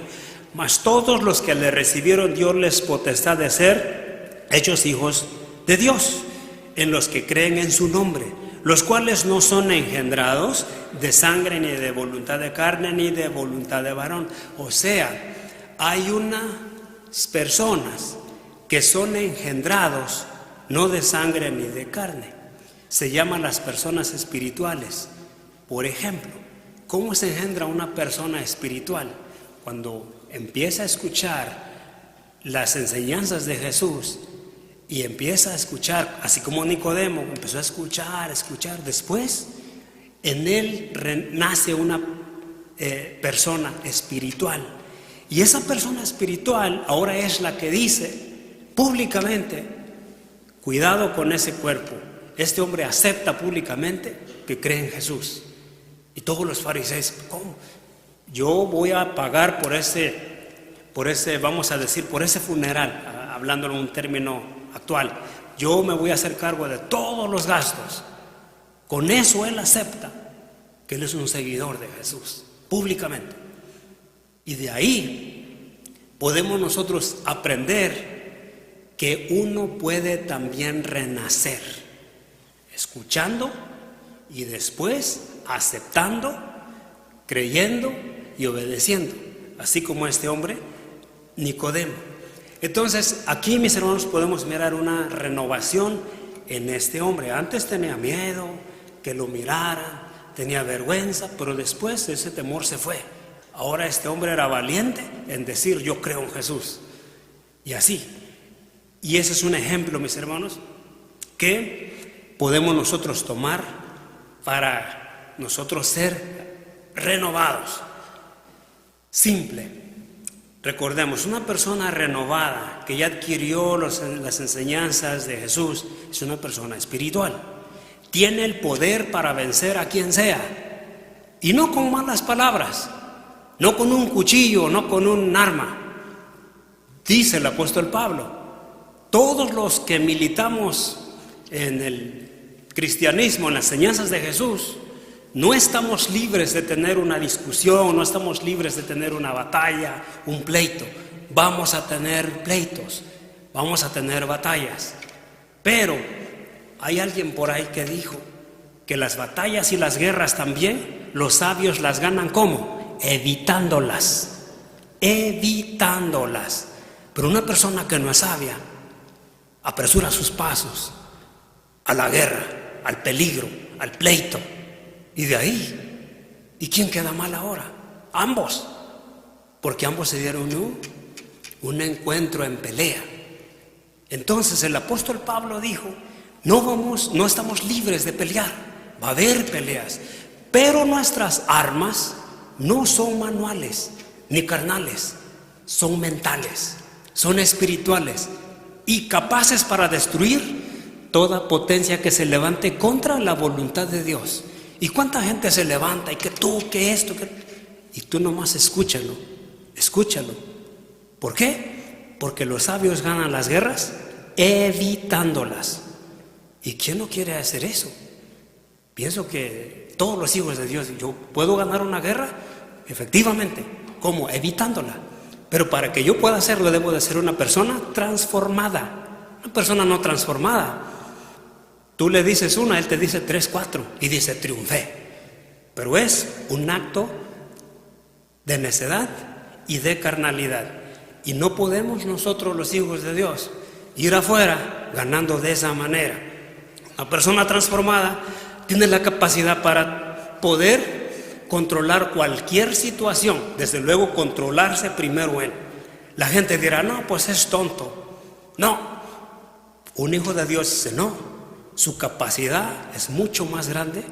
mas todos los que le recibieron Dios les potestad de ser hechos hijos de Dios, en los que creen en su nombre, los cuales no son engendrados de sangre, ni de voluntad de carne, ni de voluntad de varón. O sea, hay unas personas que son engendrados no de sangre ni de carne. Se llaman las personas espirituales. Por ejemplo, ¿cómo se engendra una persona espiritual? Cuando empieza a escuchar las enseñanzas de Jesús y empieza a escuchar, así como Nicodemo empezó a escuchar, después en él nace una persona espiritual. Y esa persona espiritual ahora es la que dice públicamente, cuidado con ese cuerpo. Este hombre acepta públicamente que cree en Jesús. Y todos los fariseos, ¿cómo? Yo voy a pagar por ese, vamos a decir, por ese funeral, hablándolo en un término actual. yo me voy a hacer cargo de todos los gastos. Con eso él acepta que él es un seguidor de Jesús, públicamente. Y de ahí podemos nosotros aprender que uno puede también renacer, escuchando y después aceptando, creyendo y obedeciendo, así como este hombre Nicodemo. Entonces aquí, mis hermanos, podemos mirar una renovación en este hombre. Antes tenía miedo que lo miraran, tenía vergüenza, pero después ese temor se fue. Ahora este hombre era valiente en decir: yo creo en Jesús. Y así. Y ese es un ejemplo, mis hermanos, que podemos nosotros tomar para nosotros ser renovados. Simple. Recordemos, una persona renovada que ya adquirió las enseñanzas de Jesús es una persona espiritual. Tiene el poder para vencer a quien sea. Y no con malas palabras, no con un cuchillo, no con un arma. Dice el apóstol Pablo: todos los que militamos en el cristianismo, en las enseñanzas de Jesús, no estamos libres de tener una discusión, no estamos libres de tener una batalla, un pleito. Vamos a tener pleitos, vamos a tener batallas. Pero hay alguien por ahí que dijo que las batallas y las guerras también los sabios las ganan ¿cómo? Evitándolas. Evitándolas. Pero una persona que no es sabia apresura sus pasos a la guerra, al peligro, al pleito. Y de ahí, ¿y quién queda mal ahora? Ambos, porque ambos se dieron un encuentro en pelea. Entonces el apóstol Pablo dijo: no estamos libres de pelear, va a haber peleas, pero nuestras armas no son manuales ni carnales, son mentales, son espirituales y capaces para destruir toda potencia que se levante contra la voluntad de Dios. ¿Y cuánta gente se levanta y que tú, que esto, que... Y tú nomás escúchalo. ¿Por qué? Porque los sabios ganan las guerras evitándolas. ¿Y quién no quiere hacer eso? Pienso que todos los hijos de Dios, yo puedo ganar una guerra, efectivamente. ¿Cómo? Evitándola. Pero para que yo pueda hacerlo, debo de ser una persona transformada. Una persona no transformada, tú le dices una, él te dice 3, 4 y dice: triunfé. Pero es un acto de necedad y de carnalidad. Y no podemos nosotros, los hijos de Dios, ir afuera ganando de esa manera. Una persona transformada tiene la capacidad para poder controlar cualquier situación. Desde luego, controlarse primero él. La gente dirá: no, pues es tonto. No, un hijo de Dios dice: no, su capacidad es mucho más grande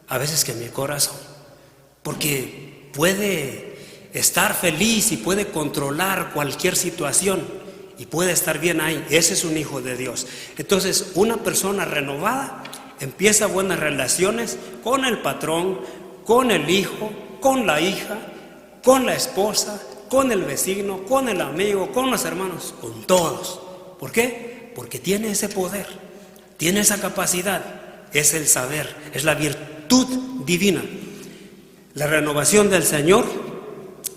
a veces que mi corazón, porque puede estar feliz y puede controlar cualquier situación y puede estar bien ahí. Ese es un hijo de Dios. Entonces, una persona renovada empieza buenas relaciones con el patrón, con el hijo, con la hija, con la esposa, con el vecino, con el amigo, con los hermanos, con todos. ¿Por qué? Porque tiene ese poder. Tiene esa capacidad, es el saber, es la virtud divina. La renovación del Señor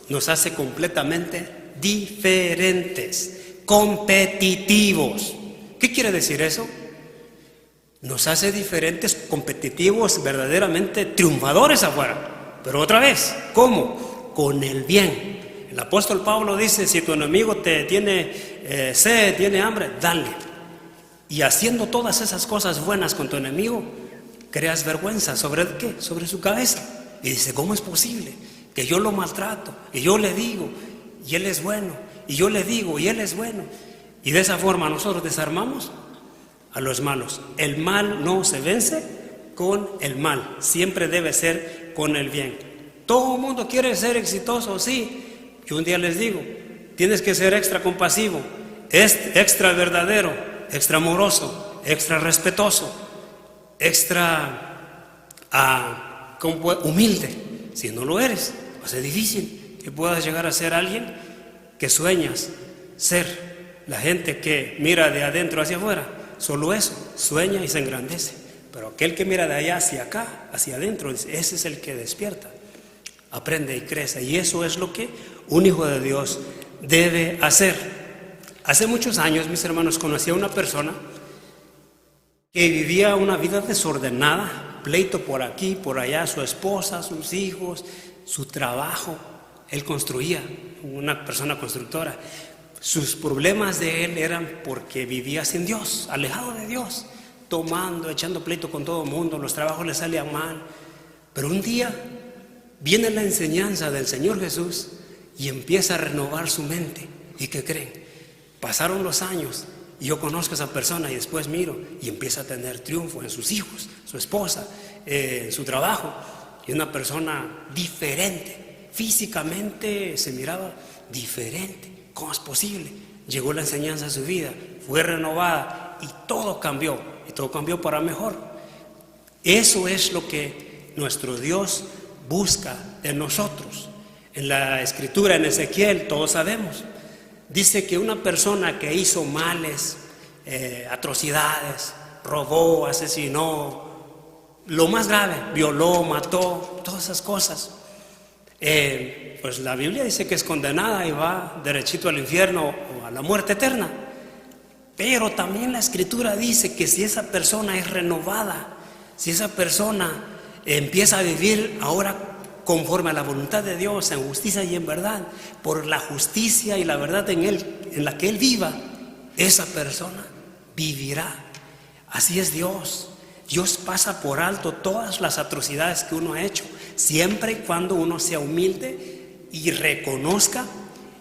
nos hace completamente diferentes, competitivos. ¿Qué quiere decir eso? Nos hace diferentes, competitivos, verdaderamente triunfadores afuera. Pero otra vez, ¿cómo? Con el bien. El apóstol Pablo dice: si tu enemigo te tiene sed, tiene hambre, dale. Y haciendo todas esas cosas buenas con tu enemigo, creas vergüenza. ¿Sobre qué? Sobre su cabeza. Y dice: ¿cómo es posible que yo lo maltrato y yo le digo y él es bueno, y yo le digo y él es bueno? Y de esa forma nosotros desarmamos a los malos. El mal no se vence con el mal, siempre debe ser con el bien. Todo el mundo quiere ser exitoso, sí. Yo un día les digo: tienes que ser extra compasivo, extra verdadero, extra amoroso, extra respetuoso, extra humilde. Si no lo eres, va a ser difícil que puedas llegar a ser alguien que sueñas ser. La gente que mira de adentro hacia afuera solo eso, sueña y se engrandece. Pero aquel que mira de allá hacia acá, hacia adentro, ese es el que despierta, aprende y crece. Y eso es lo que un hijo de Dios debe hacer. Hace muchos años, mis hermanos, conocí a una persona que vivía una vida desordenada, pleito por aquí, por allá, su esposa, sus hijos, su trabajo. Él construía, una persona constructora. Sus problemas de él eran porque vivía sin Dios, alejado de Dios, tomando, echando pleito con todo el mundo, los trabajos le salían mal. Pero un día viene la enseñanza del Señor Jesús y empieza a renovar su mente. ¿Y qué creen? Pasaron los años y yo conozco a esa persona y después miro y empieza a tener triunfo en sus hijos, su esposa, en su trabajo. Y una persona diferente, físicamente se miraba diferente. ¿Cómo es posible? Llegó la enseñanza a su vida, fue renovada y todo cambió para mejor. Eso es lo que nuestro Dios busca de nosotros. En la escritura, en Ezequiel, todos sabemos, dice que una persona que hizo males, atrocidades, robó, asesinó, lo más grave, violó, mató, todas esas cosas, pues la Biblia dice que es condenada y va derechito al infierno o a la muerte eterna. Pero también la escritura dice que si esa persona es renovada, si esa persona empieza a vivir ahora conforme a la voluntad de Dios, en justicia y en verdad, por la justicia y la verdad en la que él viva, esa persona vivirá. Así es Dios. Dios pasa por alto todas las atrocidades que uno ha hecho, siempre y cuando uno sea humilde y reconozca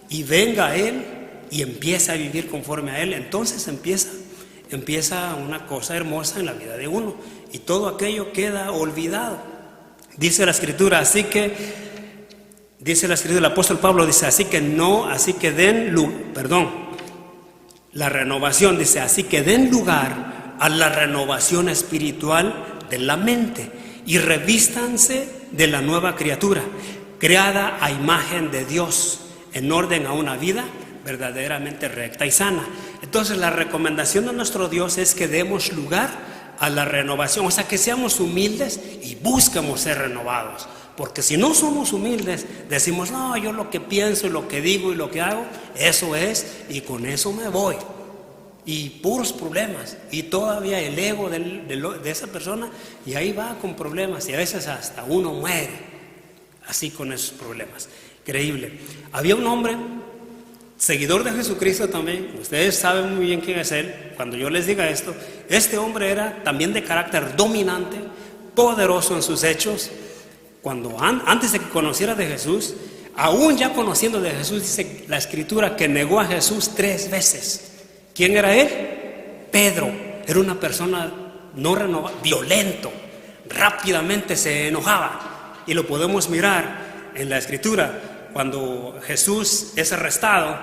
y venga a Él y empieza a vivir conforme a Él. Entonces empieza una cosa hermosa en la vida de uno y todo aquello queda olvidado. Dice la escritura, el apóstol Pablo dice, la renovación dice, así que den lugar a la renovación espiritual de la mente y revístanse de la nueva criatura, creada a imagen de Dios, en orden a una vida verdaderamente recta y sana. Entonces la recomendación de nuestro Dios es que demos lugar a la renovación, o sea, que seamos humildes y busquemos ser renovados. Porque si no somos humildes, decimos, no, yo lo que pienso y lo que digo y lo que hago, eso es, y con eso me voy. Y puros problemas, y todavía el ego de esa persona, y ahí va con problemas, y a veces hasta uno muere, así con esos problemas. Increíble. Había un hombre, seguidor de Jesucristo también, ustedes saben muy bien quién es él, cuando yo les diga esto, este hombre era también de carácter dominante, poderoso en sus hechos. Antes de que conociera de Jesús, aún ya conociendo de Jesús, dice la escritura que negó a Jesús 3 veces. ¿Quién era él? Pedro. Era una persona no renovada, violento, rápidamente se enojaba. Y lo podemos mirar en la escritura cuando Jesús es arrestado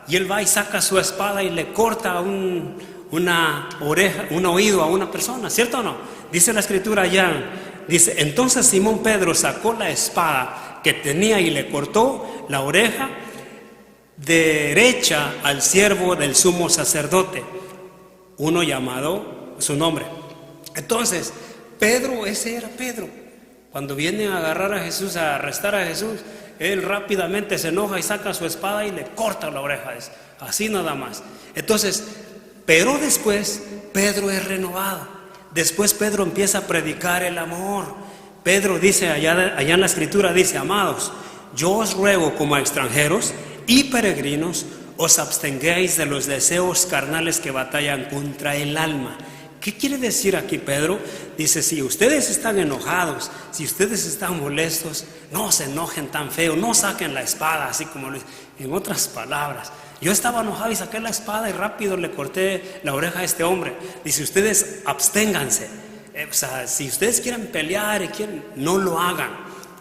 y él va y saca su espada y le corta una oreja, un oído a una persona, ¿cierto o no? Dice la escritura allá, dice, entonces Simón Pedro sacó la espada que tenía y le cortó la oreja derecha al siervo del sumo sacerdote, uno llamado su nombre. Entonces, ese era Pedro. Cuando vienen a agarrar a Jesús, a arrestar a Jesús, él rápidamente se enoja y saca su espada y le corta la oreja, así nada más. Entonces, pero después Pedro es renovado. Después Pedro empieza a predicar el amor. Pedro dice allá en la escritura, dice, amados, yo os ruego como a extranjeros y peregrinos, os abstengáis de los deseos carnales que batallan contra el alma. ¿Qué quiere decir aquí Pedro? Dice, si ustedes están enojados, si ustedes están molestos, no se enojen tan feo, no saquen la espada, así como en otras palabras. Yo estaba enojado y saqué la espada y rápido le corté la oreja a este hombre. Dice, ustedes absténganse. O sea, si ustedes quieren pelear y no lo hagan,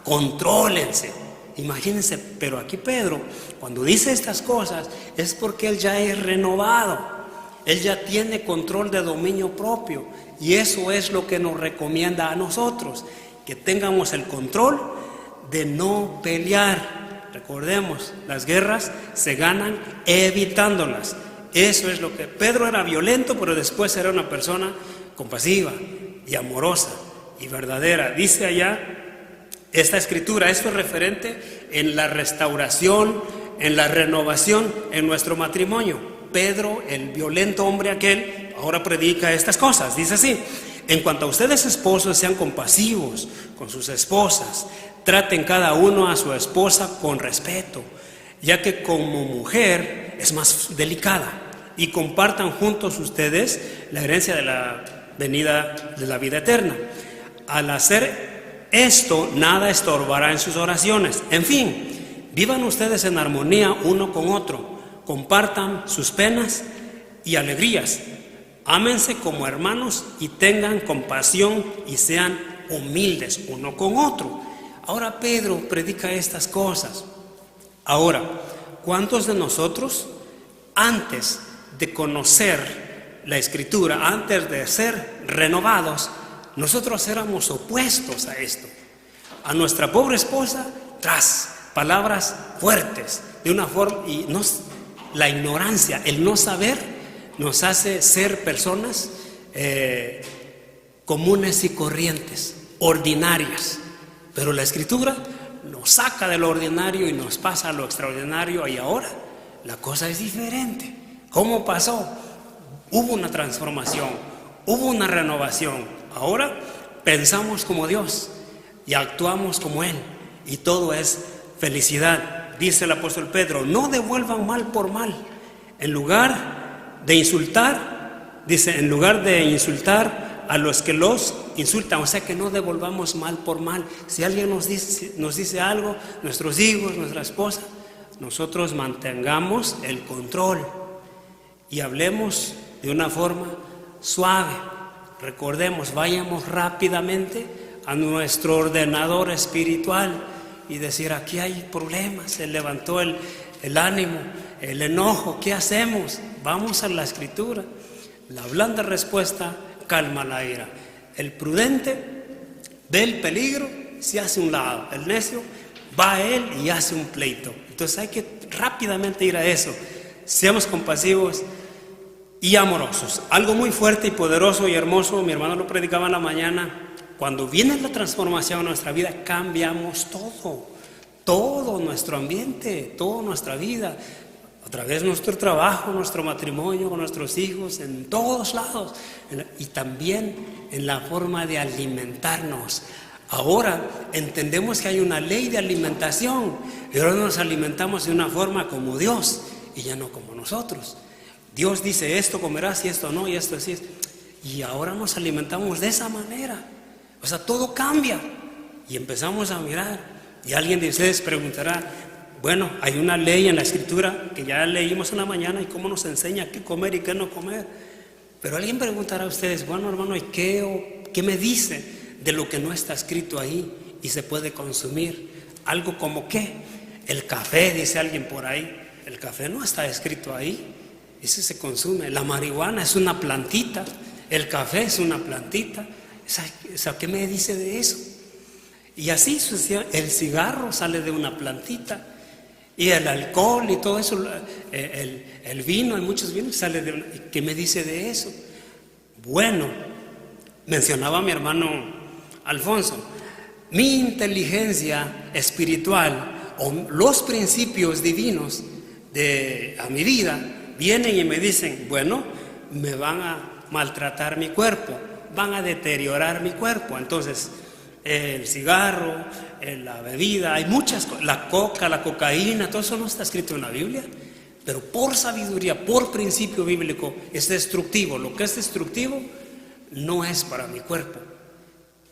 contrólense. Imagínense, pero aquí Pedro, cuando dice estas cosas, es porque él ya es renovado, él ya tiene control de dominio propio, y eso es lo que nos recomienda a nosotros, que tengamos el control de no pelear. Recordemos, las guerras se ganan evitándolas. Eso es lo que Pedro era violento, pero después era una persona compasiva y amorosa y verdadera. Dice allá esta escritura, esto es referente en la restauración, en la renovación en nuestro matrimonio. Pedro, el violento hombre aquel, ahora predica estas cosas. Dice así: en cuanto a ustedes esposos, sean compasivos con sus esposas, traten cada uno a su esposa con respeto, ya que como mujer es más delicada, y compartan juntos ustedes la herencia de la venida de la vida eterna. Al hacer esto, nada estorbará en sus oraciones. En fin, vivan ustedes en armonía uno con otro, compartan sus penas y alegrías, ámense como hermanos y tengan compasión y sean humildes uno con otro. Ahora Pedro predica estas cosas. Ahora, ¿cuántos de nosotros, antes de conocer la Escritura, antes de ser renovados, nosotros éramos opuestos a esto? A nuestra pobre esposa, tras palabras fuertes, de una forma, y la ignorancia, el no saber, nos hace ser personas comunes y corrientes, ordinarias. Pero la Escritura nos saca de lo ordinario y nos pasa a lo extraordinario, y ahora la cosa es diferente. ¿Cómo pasó? Hubo una transformación, hubo una renovación. Ahora pensamos como Dios y actuamos como Él, y todo es felicidad. Dice el apóstol Pedro: no devuelvan mal por mal. En lugar de insultar, dice, en lugar de insultar a los que los insultan, o sea que no devolvamos mal por mal. Si alguien nos dice algo, nuestros hijos, nuestra esposa, nosotros mantengamos el control y hablemos de una forma suave. Recordemos, vayamos rápidamente a nuestro ordenador espiritual y decir: aquí hay problemas, se levantó el ánimo, el enojo, ¿qué hacemos? Vamos a la Escritura. La blanda respuesta calma la ira. El prudente ve el peligro, se hace un lado. El necio va a él y hace un pleito. Entonces hay que rápidamente ir a eso. Seamos compasivos y amorosos. Algo muy fuerte y poderoso y hermoso, mi hermano lo predicaba en la mañana: cuando viene la transformación en nuestra vida, cambiamos todo nuestro ambiente, toda nuestra vida, a través de nuestro trabajo, nuestro matrimonio, con nuestros hijos, en todos lados, y también en la forma de alimentarnos. Ahora entendemos que hay una ley de alimentación, y ahora nos alimentamos de una forma como Dios y ya no como nosotros. Dios dice: esto comerás y esto no, y esto así es. Y ahora nos alimentamos de esa manera. O sea, todo cambia y empezamos a mirar. Y alguien de ustedes preguntará: bueno, hay una ley en la Escritura que ya leímos en la mañana, y cómo nos enseña qué comer y qué no comer. Pero alguien preguntará a ustedes: bueno, hermano, ¿y qué me dice de lo que no está escrito ahí y se puede consumir? Algo como qué. El café, dice alguien por ahí. El café no está escrito ahí, ese se consume. La marihuana es una plantita, el café es una plantita. ¿Qué me dice de eso? Y así el cigarro sale de una plantita, y el alcohol y todo eso, el vino, hay muchos vinos, sale de una. ¿Qué me dice de eso? Bueno, mencionaba mi hermano Alfonso, mi inteligencia espiritual o los principios divinos a mi vida vienen y me dicen: bueno, me van a maltratar mi cuerpo, van a deteriorar mi cuerpo. Entonces el cigarro, la bebida, hay muchas cosas, la coca, la cocaína, todo eso no está escrito en la Biblia, pero por sabiduría, por principio bíblico, es destructivo. Lo que es destructivo no es para mi cuerpo.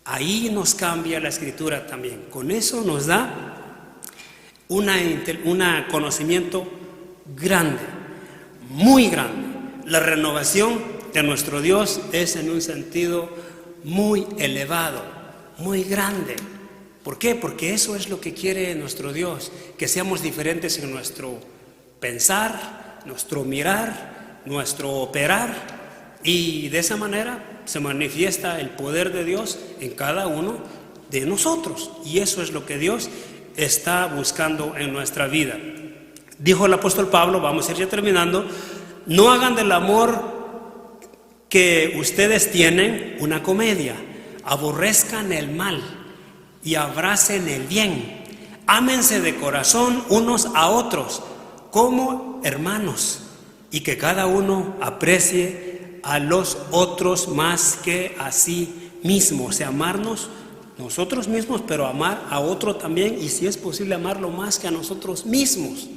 Ahí nos cambia la Escritura también. Con eso nos da un conocimiento grande, muy grande. La renovación de nuestro Dios es en un sentido muy elevado, muy grande. ¿Por qué? Porque eso es lo que quiere nuestro Dios, que seamos diferentes en nuestro pensar, nuestro mirar, nuestro operar, y de esa manera se manifiesta el poder de Dios en cada uno de nosotros, y eso es lo que Dios está buscando en nuestra vida. Dijo el apóstol Pablo, vamos a ir ya terminando: no hagan del amor que ustedes tienen una comedia. Aborrezcan el mal y abracen el bien. Ámense de corazón unos a otros como hermanos, y que cada uno aprecie a los otros más que a sí mismo. O sea, amarnos nosotros mismos, pero amar a otro también, y si es posible amarlo más que a nosotros mismos.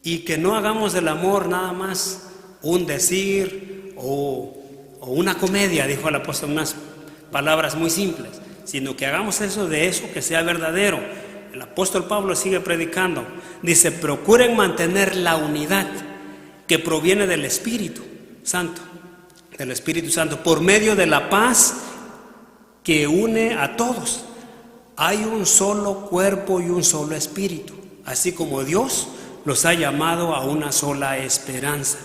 Y que no hagamos del amor nada más un decir o una comedia, dijo el apóstol, unas palabras muy simples, sino que hagamos eso de eso que sea verdadero. El apóstol Pablo sigue predicando, dice: procuren mantener la unidad que proviene del Espíritu Santo, por medio de la paz que une a todos. Hay un solo cuerpo y un solo espíritu, así como Dios los ha llamado a una sola esperanza.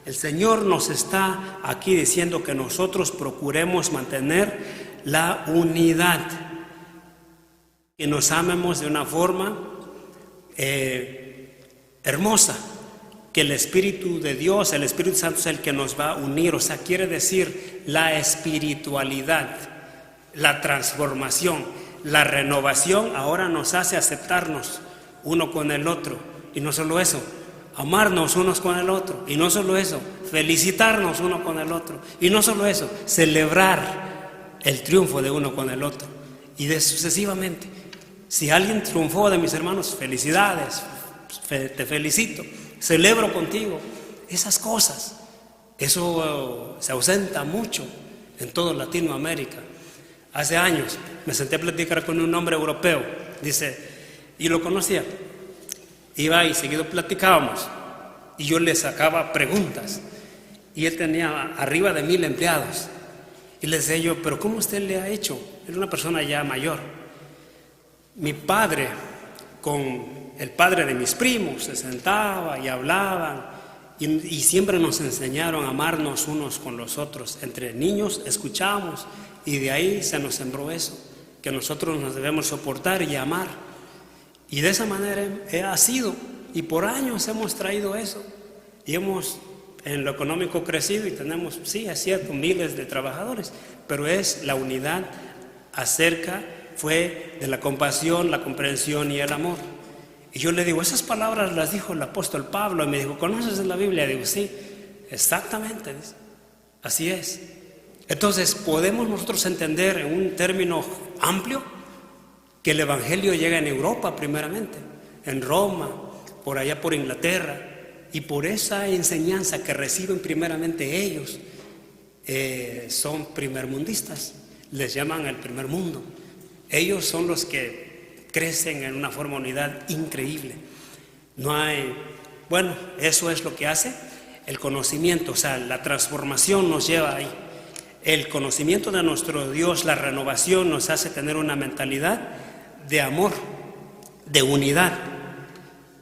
El Señor nos está aquí diciendo que nosotros procuremos mantener la unidad, que nos amemos de una forma hermosa, que el Espíritu de Dios, el Espíritu Santo, es el que nos va a unir. O sea, quiere decir la espiritualidad, la transformación, la renovación ahora nos hace aceptarnos uno con el otro. Y no solo eso, amarnos unos con el otro. Y no solo eso, felicitarnos uno con el otro. Y no solo eso, celebrar el triunfo de uno con el otro. Y sucesivamente. Si alguien triunfó de mis hermanos, felicidades, te felicito, celebro contigo. Esas cosas, eso se ausenta mucho en toda Latinoamérica. Hace años me senté a platicar con un hombre europeo, dice, y lo conocía, iba y seguido platicábamos, y yo le sacaba preguntas, y él tenía arriba de 1000 empleados, y le decía yo, pero ¿cómo usted le ha hecho? Era una persona ya mayor. Mi padre, con el padre de mis primos, se sentaba y hablaban, y siempre nos enseñaron a amarnos unos con los otros. Entre niños escuchamos, y de ahí se nos sembró eso, que nosotros nos debemos soportar y amar. Y de esa manera ha sido, y por años hemos traído eso, y hemos en lo económico crecido, y tenemos, sí, es cierto, miles de trabajadores, pero es la unidad fue de la compasión, la comprensión y el amor. Y yo le digo, esas palabras las dijo el apóstol Pablo, y me dijo, ¿conoces de la Biblia? Digo, sí, exactamente, así es. Entonces, podemos nosotros entender en un término amplio que el Evangelio llega en Europa primeramente, en Roma, por allá por Inglaterra, y por esa enseñanza que reciben primeramente ellos, son primermundistas, les llaman el primer mundo. Ellos son los que crecen en una forma de unidad increíble. Bueno, eso es lo que hace el conocimiento, o sea, la transformación nos lleva ahí. El conocimiento de nuestro Dios, la renovación nos hace tener una mentalidad de amor, de unidad.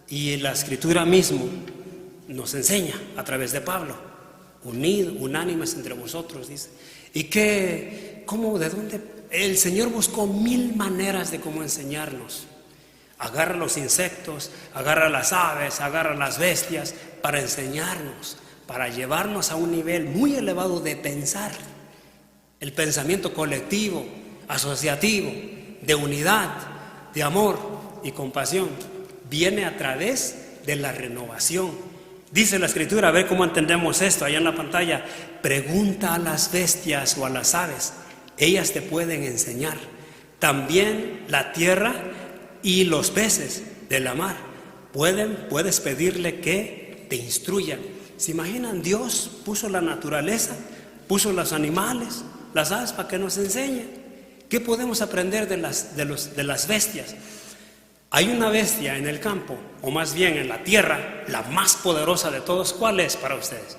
Y la Escritura mismo nos enseña a través de Pablo, unid, unánimes entre vosotros, dice. ¿Y qué? ¿Cómo? ¿De dónde? El Señor buscó 1000 maneras de cómo enseñarnos. Agarra los insectos, agarra las aves, agarra las bestias para enseñarnos, para llevarnos a un nivel muy elevado de pensar. El pensamiento colectivo, asociativo, de unidad, de amor y compasión, viene a través de la renovación. Dice la Escritura, a ver cómo entendemos esto, allá en la pantalla, pregunta a las bestias o a las aves, ellas te pueden enseñar. También la tierra y los peces de la mar, puedes pedirle que te instruyan. ¿Se imaginan? Dios puso la naturaleza, puso los animales, las aves para que nos enseñen. ¿Qué podemos aprender de las bestias? Hay una bestia en el campo, o más bien en la tierra, la más poderosa de todos. ¿Cuál es para ustedes?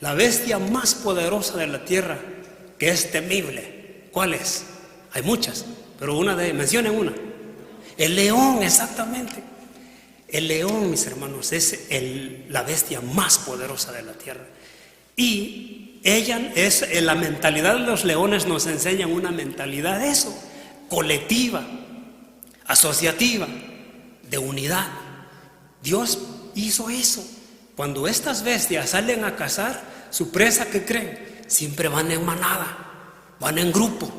La bestia más poderosa de la tierra, que es temible. ¿Cuál es? Hay muchas, pero mencionen una. El león, exactamente. El león, mis hermanos, es la bestia más poderosa de la tierra. Y la mentalidad de los leones nos enseñan una mentalidad de eso, colectiva, asociativa, de unidad. Dios hizo eso Cuando estas bestias salen a cazar su presa, ¿qué creen? Siempre van en manada, van en grupo.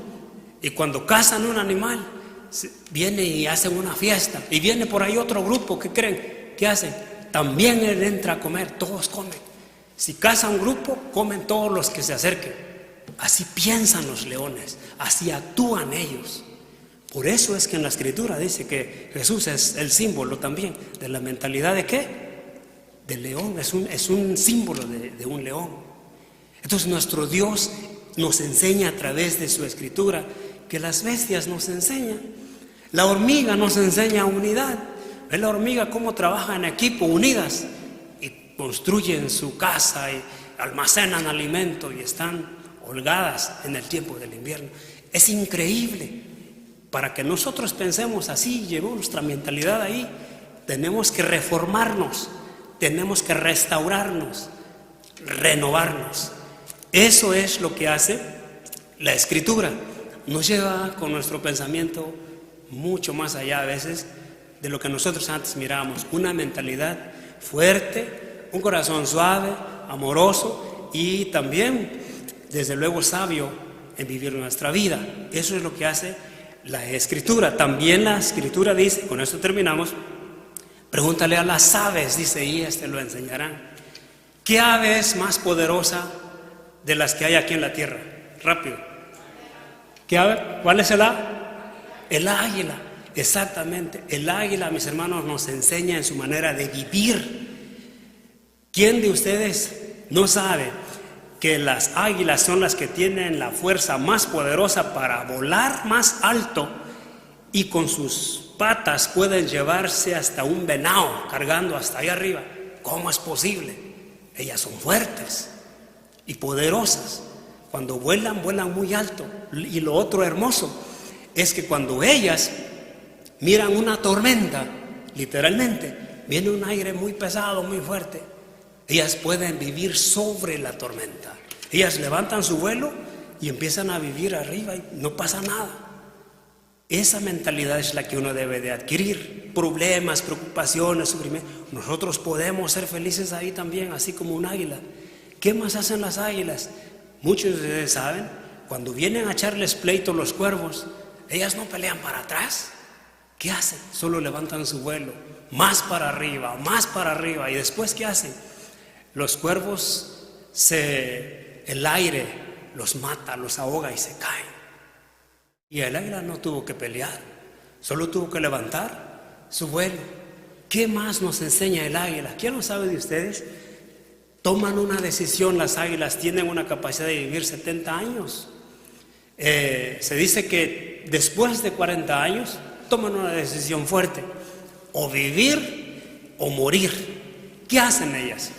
Y cuando cazan un animal, viene y hacen una fiesta. Y viene por ahí otro grupo, ¿qué creen? ¿Qué hacen? También él entra a comer, todos comen. Si caza un grupo, comen todos los que se acerquen. Así piensan los leones, así actúan ellos. Por eso es que en la Escritura dice que Jesús es el símbolo también de la mentalidad de ¿qué? De león, es un símbolo de un león. Entonces nuestro Dios nos enseña a través de su Escritura que las bestias nos enseñan. La hormiga nos enseña unidad. ¿Ves la hormiga cómo trabaja en equipo, unidas? Y construyen su casa y almacenan alimento y están holgadas en el tiempo del invierno. Es increíble. Para que nosotros pensemos así, llevemos nuestra mentalidad ahí, tenemos que reformarnos, tenemos que restaurarnos, renovarnos. Eso es lo que hace la Escritura. Nos lleva con nuestro pensamiento mucho más allá a veces de lo que nosotros antes mirábamos. Una mentalidad fuerte, un corazón suave, amoroso y también, desde luego, sabio en vivir nuestra vida. Eso es lo que hace la Escritura. También la Escritura dice, con esto terminamos, pregúntale a las aves, dice, y lo enseñarán. ¿Qué ave es más poderosa de las que hay aquí en la tierra? Rápido. ¿Qué ave? ¿Cuál es el ave? El águila. Exactamente. El águila, mis hermanos, nos enseña en su manera de vivir. ¿Quién de ustedes no sabe que las águilas son las que tienen la fuerza más poderosa para volar más alto y con sus patas pueden llevarse hasta un venado cargando hasta allá arriba? ¿Cómo es posible? Ellas son fuertes y poderosas. Cuando vuelan, vuelan muy alto. Y lo otro hermoso es que cuando ellas miran una tormenta, literalmente, viene un aire muy pesado, muy fuerte, ellas pueden vivir sobre la tormenta. Ellas levantan su vuelo y empiezan a vivir arriba y no pasa nada. Esa mentalidad es la que uno debe de adquirir. Problemas, preocupaciones, sufrimiento. Nosotros podemos ser felices ahí también, así como un águila. ¿Qué más hacen las águilas? Muchos de ustedes saben, cuando vienen a echarles pleito los cuervos, ellas no pelean para atrás. ¿Qué hacen? Solo levantan su vuelo, más para arriba, y después ¿qué hacen? Los cuervos, el aire los mata, los ahoga y se caen. Y el águila no tuvo que pelear, solo tuvo que levantar su vuelo. ¿Qué más nos enseña el águila? ¿Quién lo sabe de ustedes? Toman una decisión, las águilas tienen una capacidad de vivir 70 años. Se dice que después de 40 años toman una decisión fuerte, o vivir o morir. ¿Qué hacen ellas?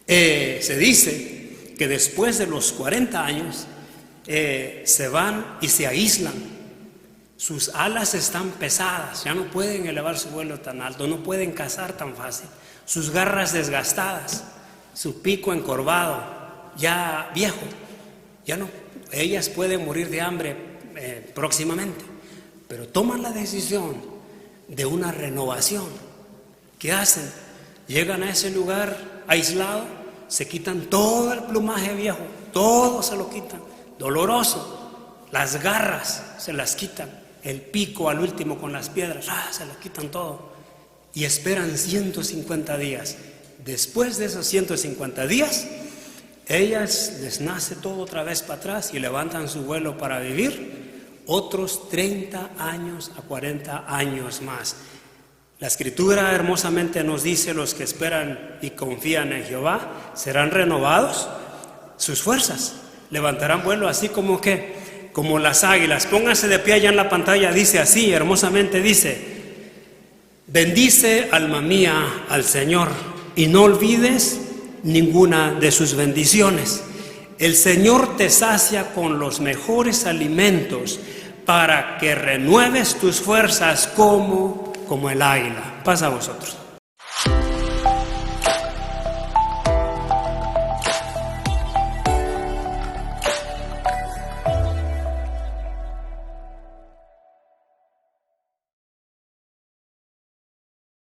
Se dice que después de los 40 años se van y se aíslan. Sus alas están pesadas, ya no pueden elevar su vuelo tan alto, no pueden cazar tan fácil. Sus garras desgastadas, su pico encorvado, ya viejo, ya no. Ellas pueden morir de hambre próximamente, pero toman la decisión de una renovación. ¿Qué hacen? Llegan a ese lugar aislado, se quitan todo el plumaje viejo, todo se lo quitan, doloroso, las garras se las quitan, el pico al último con las piedras, se lo quitan todo y esperan 150 días. Después de esos 150 días, ellas les nace todo otra vez para atrás y levantan su vuelo para vivir otros 30 años a 40 años más. La Escritura hermosamente nos dice: los que esperan y confían en Jehová serán renovados sus fuerzas, levantarán vuelo así como que, como las águilas. Pónganse de pie allá en la pantalla, dice así, hermosamente dice: bendice, alma mía, al Señor, y no olvides ninguna de sus bendiciones. El Señor te sacia con los mejores alimentos para que renueves tus fuerzas como el águila. Pasa a vosotros.